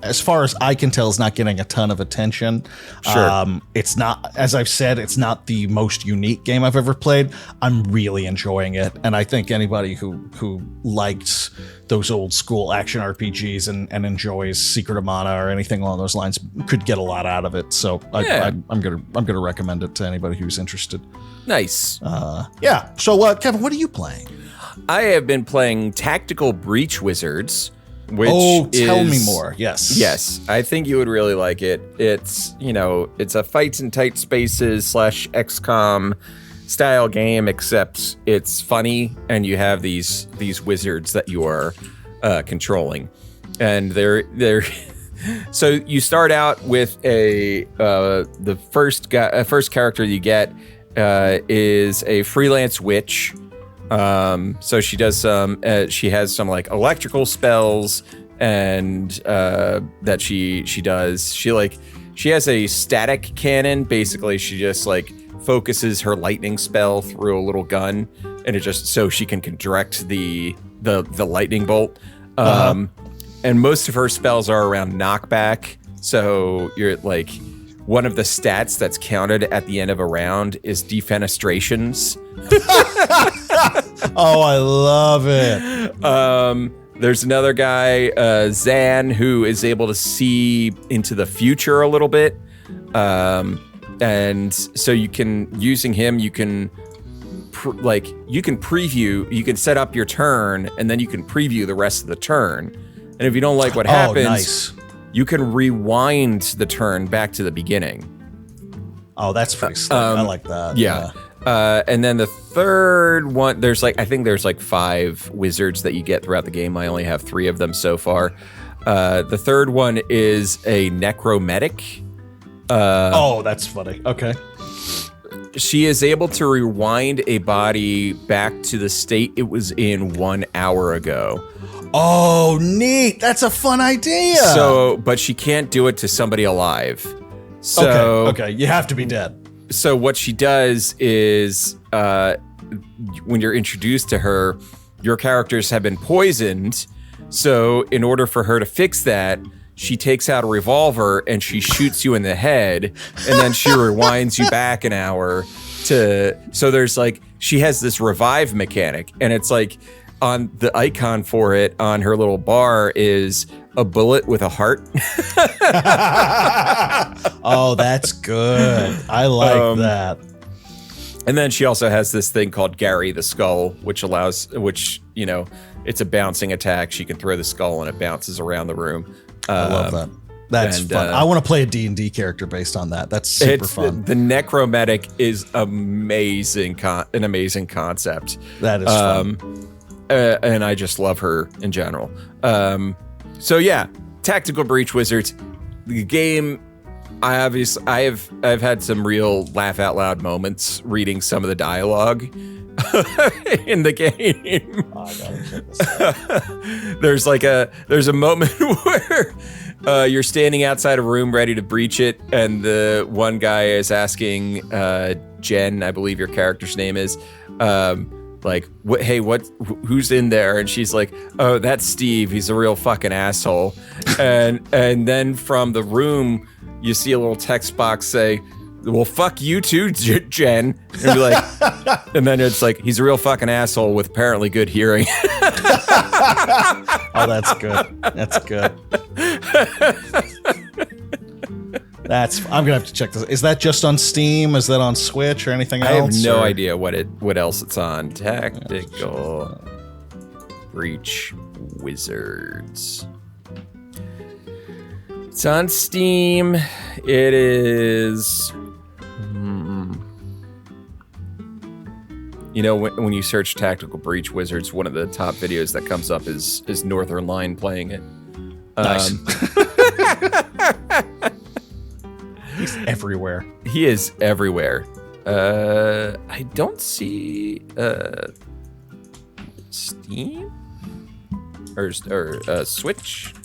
Speaker 2: as far as I can tell, is not getting a ton of attention.
Speaker 1: Sure.
Speaker 2: It's not, as I've said, it's not the most unique game I've ever played. I'm really enjoying it, and I think anybody who likes those old school action RPGs and enjoys Secret of Mana or anything along those lines could get a lot out of it. So I'm gonna recommend it to anybody who's interested.
Speaker 1: Nice.
Speaker 2: So Kevin, what are you playing?
Speaker 1: I have been playing Tactical Breach Wizards, which
Speaker 2: tell me more. Yes,
Speaker 1: I think you would really like it. It's a fights in tight spaces / XCOM style game, except it's funny, and you have these wizards that you are controlling, and they're so you start out with the first character you get is a freelance witch. So she does she has some like electrical spells and that she does. she has a static cannon. Basically, she just like focuses her lightning spell through a little gun, and it just so she can direct the lightning bolt. And most of her spells are around knockback. So you're like, one of the stats that's counted at the end of a round is defenestrations.
Speaker 2: Oh, I love it.
Speaker 1: There's another guy, Zan, who is able to see into the future a little bit. And so using him, you can preview, you can set up your turn, and then you can preview the rest of the turn. And if you don't like what happens,
Speaker 2: nice.
Speaker 1: You can rewind the turn back to the beginning.
Speaker 2: Oh, that's pretty slick. I like that.
Speaker 1: Yeah. And then the third one, I think there's 5 wizards that you get throughout the game. I only have 3 of them so far. The third one is a necromedic.
Speaker 2: Oh, that's funny. Okay.
Speaker 1: She is able to rewind a body back to the state it was in 1 hour ago.
Speaker 2: Oh, neat. That's a fun idea.
Speaker 1: But she can't do it to somebody alive. So
Speaker 2: okay. You have to be dead.
Speaker 1: So what she does is, when you're introduced to her, your characters have been poisoned. So in order for her to fix that, she takes out a revolver and she shoots you in the head, and then she rewinds you back an hour so there's she has this revive mechanic, and it's on the icon for it on her little bar is a bullet with a heart.
Speaker 2: Oh, that's good. I like that.
Speaker 1: And then she also has this thing called Gary the Skull, which it's a bouncing attack. She can throw the skull and it bounces around the room.
Speaker 2: I love that. That's fun. I want to play a D&D character based on that. That's super fun.
Speaker 1: The necromedic is amazing, an amazing concept.
Speaker 2: That is fun.
Speaker 1: And I just love her in general. So yeah, Tactical Breach Wizards. The game, I've had some real laugh out loud moments reading some of the dialogue in the game.
Speaker 2: Oh, I gotta check this out.
Speaker 1: There's a moment where you're standing outside a room ready to breach it, and the one guy is asking Jen, I believe your character's name is, who's in there? And she's like, oh, that's Steve. He's a real fucking asshole. And then from the room, you see a little text box say, well, fuck you too, Jen. And be like, and then it's like, he's a real fucking asshole with apparently good hearing.
Speaker 2: Oh, that's good. That's good. I'm gonna have to check this. Is that just on Steam? Is that on Switch or anything else?
Speaker 1: I have no idea what else it's on. Tactical Breach Wizards. It's on Steam. It is. When you search Tactical Breach Wizards, one of the top videos that comes up is Northern Line playing it.
Speaker 2: Nice. He's everywhere.
Speaker 1: He is everywhere. I don't see Steam or Switch.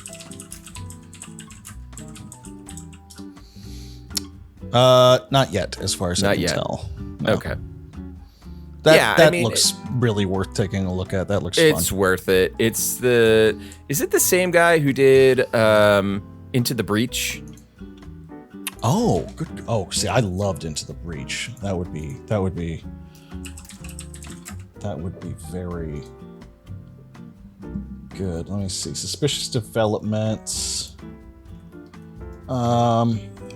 Speaker 2: Not yet, as far as I can tell. No.
Speaker 1: Okay.
Speaker 2: That looks really worth taking a look at. That looks fun.
Speaker 1: It's worth it. Is it the same guy who did Into the Breach?
Speaker 2: Oh, good. Oh, see, I loved Into the Breach. That would be very good. Let me see. Suspicious developments.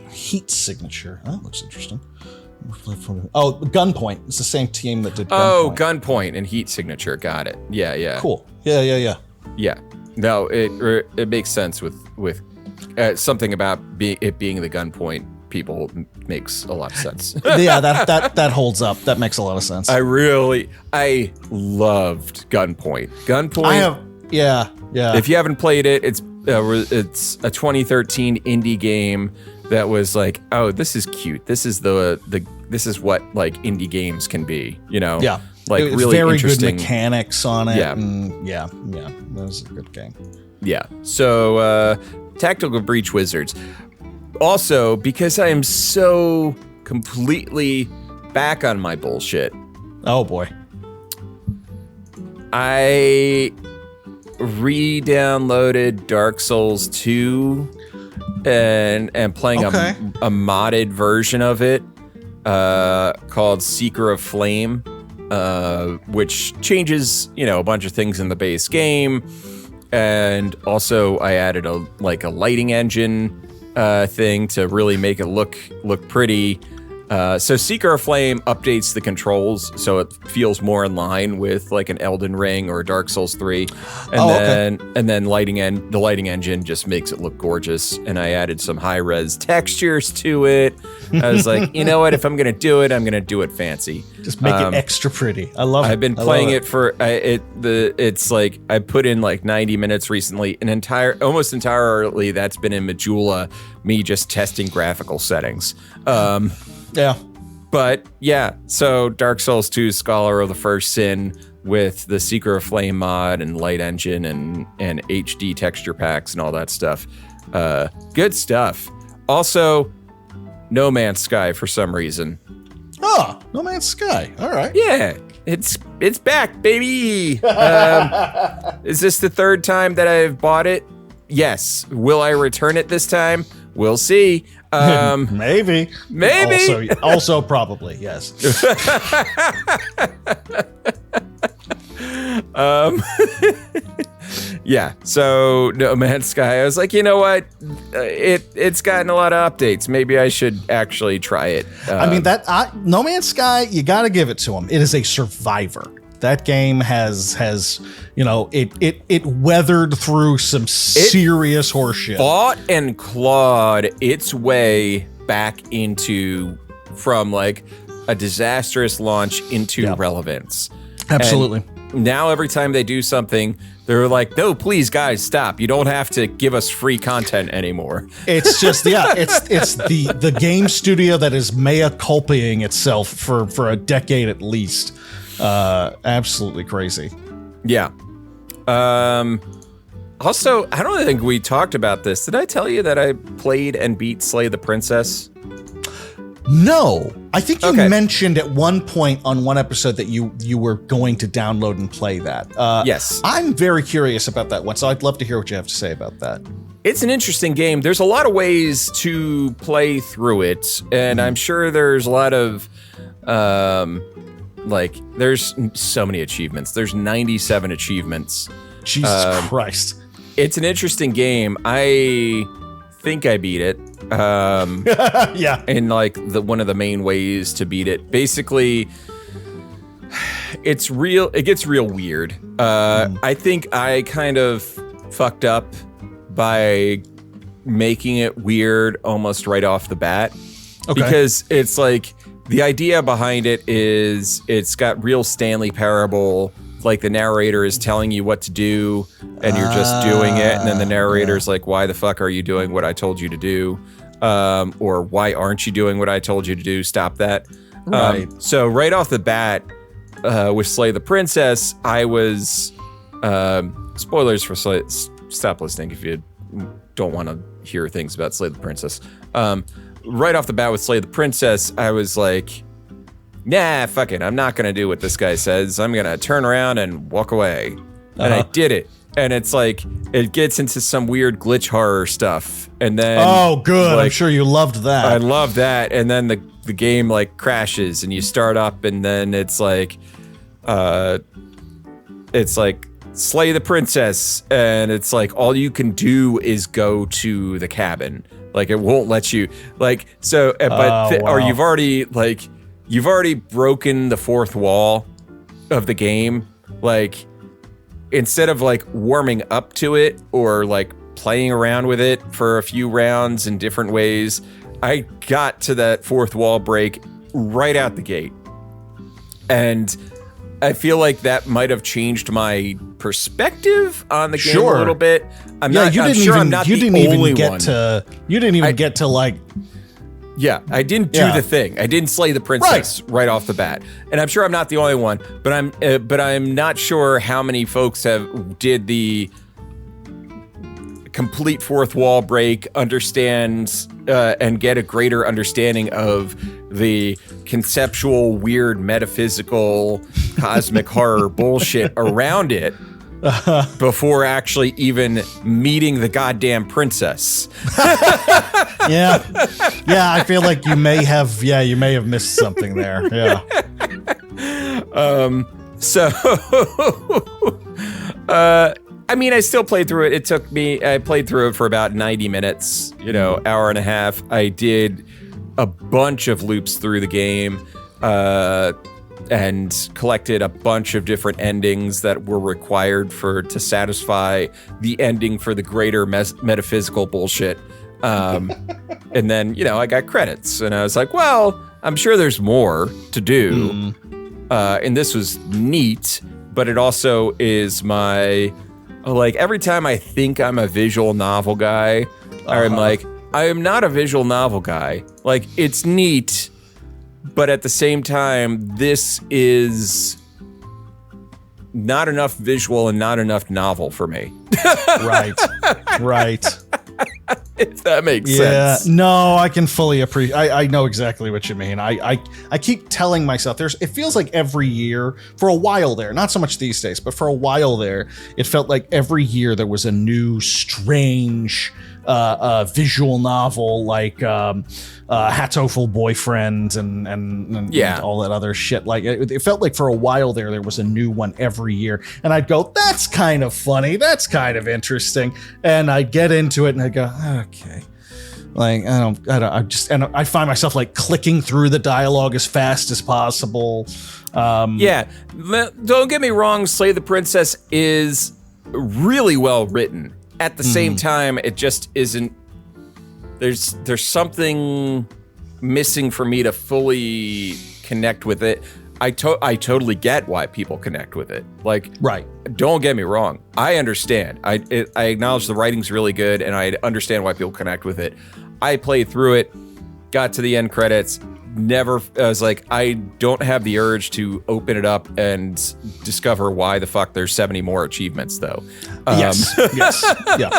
Speaker 2: Heat signature. That looks interesting. Oh, Gunpoint. It's the same team that did Gunpoint.
Speaker 1: Oh, Gunpoint and Heat Signature. Got it. Yeah.
Speaker 2: Cool. Yeah.
Speaker 1: Yeah. No, it makes sense with something about it being the Gunpoint people makes a lot of sense.
Speaker 2: Yeah, that holds up. That makes a lot of sense.
Speaker 1: I loved Gunpoint.
Speaker 2: Yeah.
Speaker 1: If you haven't played it, it's a 2013 indie game that was like, oh, this is cute. This is this is what indie games can be, Yeah.
Speaker 2: It was
Speaker 1: really
Speaker 2: very
Speaker 1: interesting
Speaker 2: good mechanics on it.
Speaker 1: Yeah.
Speaker 2: And yeah. That was a good game.
Speaker 1: Yeah. So Tactical Breach Wizards. also, because I am so completely back on my bullshit,
Speaker 2: Oh boy.
Speaker 1: I re-downloaded Dark Souls 2 and playing
Speaker 2: Okay.
Speaker 1: a modded version of it called Seeker of Flame, which changes, a bunch of things in the base game. And also I added a lighting engine thing to really make it look pretty. So Seeker of Flame updates the controls so it feels more in line with like an Elden Ring or Dark Souls 3. And then the lighting engine just makes it look gorgeous. And I added some high res textures to it. I was like, you know what? If I'm gonna do it, I'm gonna do it fancy.
Speaker 2: Just make it extra pretty. I love it.
Speaker 1: I've been playing it for it's like I put in like 90 minutes recently. Almost entirely that's been in Majula, me just testing graphical settings.
Speaker 2: Yeah.
Speaker 1: But yeah, so Dark Souls 2 Scholar of the First Sin with the Seeker of Flame mod and light engine and HD texture packs and all that stuff. Good stuff. Also, No Man's Sky for some reason.
Speaker 2: Oh, No Man's Sky. All right.
Speaker 1: Yeah, it's back, baby. Is this the third time that I've bought it? Yes. Will I return it this time? We'll see.
Speaker 2: Maybe. Also probably, yes.
Speaker 1: Yeah, so No Man's Sky, I was like, you know what? It's gotten a lot of updates. Maybe I should actually try it.
Speaker 2: I mean, No Man's Sky, you got to give it to him. It is a survivor. That game has it weathered through some serious horseshit.
Speaker 1: Fought and clawed its way back from like a disastrous launch into relevance.
Speaker 2: Absolutely.
Speaker 1: And now every time they do something, they're like, no, please guys, stop. You don't have to give us free content anymore.
Speaker 2: It's just, it's the game studio that is mea culpaing itself for a decade at least. Absolutely crazy.
Speaker 1: Yeah. Also, I don't think we talked about this. Did I tell you that I played and beat Slay the Princess?
Speaker 2: No, I think you mentioned at one point on one episode that you were going to download and play that.
Speaker 1: Yes.
Speaker 2: I'm very curious about that one, so I'd love to hear what you have to say about that.
Speaker 1: It's an interesting game. There's a lot of ways to play through it, and I'm sure there's a lot of there's so many achievements. There's 97 achievements.
Speaker 2: Jesus Christ.
Speaker 1: It's an interesting game. I think I beat it.
Speaker 2: Yeah.
Speaker 1: And like one of the main ways to beat it. Basically, it gets real weird. I think I kind of fucked up by making it weird almost right off the bat.
Speaker 2: Okay.
Speaker 1: Because it's like the idea behind it is it's got real Stanley Parable. Like the narrator is telling you what to do and you're just doing it. And then the narrator's like, why the fuck are you doing what I told you to do? Or why aren't you doing what I told you to do? Stop that.
Speaker 2: Right.
Speaker 1: So right off the bat, with Slay the Princess, I was, spoilers for stop listening if you don't want to hear things about Slay the Princess. Right off the bat with Slay the Princess, I was like, nah, fuck it. I'm not going to do what this guy says. I'm going to turn around and walk away. And I did it. And it's like, it gets into some weird glitch horror stuff. And then.
Speaker 2: Oh, good.
Speaker 1: Like,
Speaker 2: I'm sure you loved that.
Speaker 1: I love that. And then the game like crashes and you start up and then it's like Slay the Princess. And it's like, all you can do is go to the cabin. Like it won't let you like, so, but, or you've already broken the fourth wall of the game. Like, instead of like warming up to it or like playing around with it for a few rounds in different ways, I got to that fourth wall break right out the gate. And I feel like that might have changed my perspective on the game a little bit. I'm not the only one.
Speaker 2: You didn't even get to like.
Speaker 1: Yeah, I didn't do the thing. I didn't slay the princess right off the bat, and I'm sure I'm not the only one. But I'm not sure how many folks did the complete fourth wall break, understand and get a greater understanding of the conceptual, weird, metaphysical, cosmic horror bullshit around it before actually even meeting the goddamn princess.
Speaker 2: Yeah. Yeah, I feel like you may have missed something there. Yeah.
Speaker 1: So, I mean, I still played through it. I played through it for about 90 minutes, hour and a half. I did a bunch of loops through the game, and collected a bunch of different endings that were required to satisfy the ending for the greater metaphysical bullshit. And then, I got credits and I was like, well, I'm sure there's more to do. And this was neat, but it also is every time I think I'm a visual novel guy, I'm like, I am not a visual novel guy. Like, it's neat, but at the same time, this is not enough visual and not enough novel for me.
Speaker 2: Right.
Speaker 1: If that makes sense.
Speaker 2: Yeah, no, I can fully appreciate. I know exactly what you mean. I keep telling myself it feels like every year for a while there, not so much these days, but for a while there, it felt like every year there was a new strange visual novel like Hatoful Boyfriend and all that other shit. Like it felt like for a while there was a new one every year, and I'd go, that's kind of funny, that's kind of interesting, and I'd get into it and I'd go, okay. Like I find myself like clicking through the dialogue as fast as possible. Don't get me wrong, Slay the Princess is really well written. At the same time, it just isn't. There's something missing for me to fully connect with it. I totally get why people connect with it. Like, right.
Speaker 1: Don't get me wrong. I understand. I acknowledge the writing's really good, and I understand why people connect with it. I played through it, got to the end credits. I was like, I don't have the urge to open it up and discover why the fuck there's 70 more achievements, though.
Speaker 2: Yes, yeah.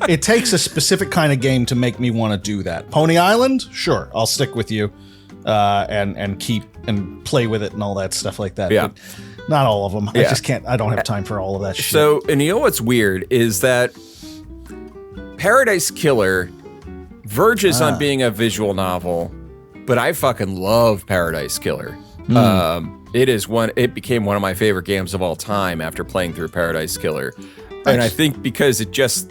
Speaker 2: It takes a specific kind of game to make me want to do that. Pony Island, sure, I'll stick with you, and keep and play with it and all that stuff like that.
Speaker 1: Yeah.
Speaker 2: But not all of them.
Speaker 1: Yeah.
Speaker 2: I just can't. I don't have time for all of that shit.
Speaker 1: So, and you know what's weird is that Paradise Killer verges on being a visual novel. But I fucking love Paradise Killer. It became one of my favorite games of all time after playing through Paradise Killer. And I think because there's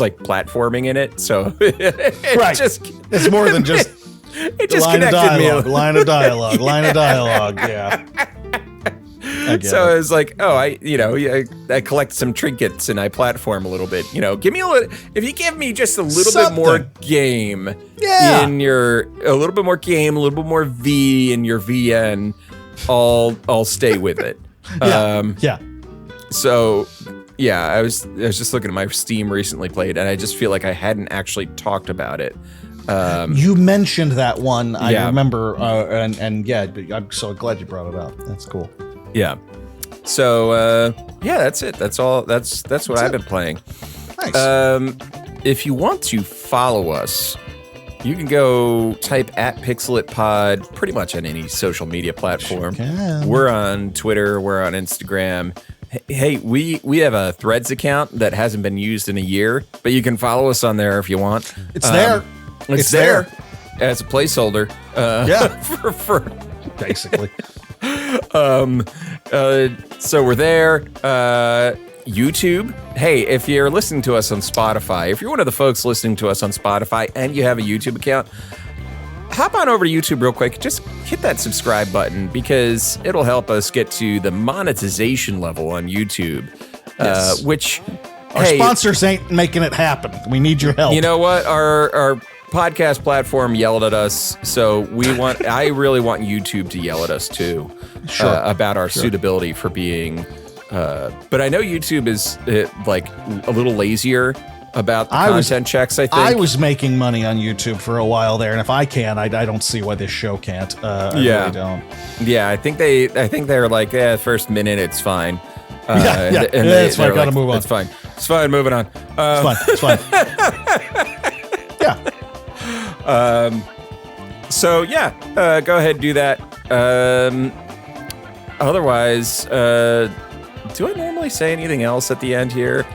Speaker 1: like platforming in it, so
Speaker 2: it's more than just
Speaker 1: it just connected me.
Speaker 2: Line of dialogue, yeah.
Speaker 1: So I was like, I collect some trinkets and I platform a little bit. Give me if you give me just a little bit more game a little bit more game, a little bit more V in your VN, I'll stay with it. So I was just looking at my Steam recently played, and I just feel like I hadn't actually talked about it.
Speaker 2: You mentioned that one, I remember, and I'm so glad you brought it up. That's cool.
Speaker 1: Yeah. So that's it. That's all. That's what I've been playing.
Speaker 2: Nice.
Speaker 1: If you want to follow us, you can go type @PixelitPod pretty much on any social media platform. We're on Twitter. We're on Instagram. Hey, we have a Threads account that hasn't been used in a year, but you can follow us on there if you want.
Speaker 2: It's there.
Speaker 1: It's there as a placeholder. for
Speaker 2: basically.
Speaker 1: So we're there. YouTube. Hey, if you're listening to us on Spotify, if you're one of the folks listening to us on Spotify and you have a YouTube account, hop on over to YouTube real quick. Just hit that subscribe button because it'll help us get to the monetization level on YouTube. Which
Speaker 2: our sponsors ain't making it happen. We need your help.
Speaker 1: You know what? Our podcast platform yelled at us, so I really want YouTube to yell at us too, about our suitability for being. But I know YouTube is like a little lazier about the content checks. I think
Speaker 2: I was making money on YouTube for a while there, and if I can, I don't see why this show can't. I really don't.
Speaker 1: Yeah, I think they're like, first minute it's fine.
Speaker 2: It's fine. Gotta move on.
Speaker 1: It's fine. It's fine. Moving on.
Speaker 2: It's fine. Yeah.
Speaker 1: So yeah, go ahead, do that. Otherwise, do I normally say anything else at the end here?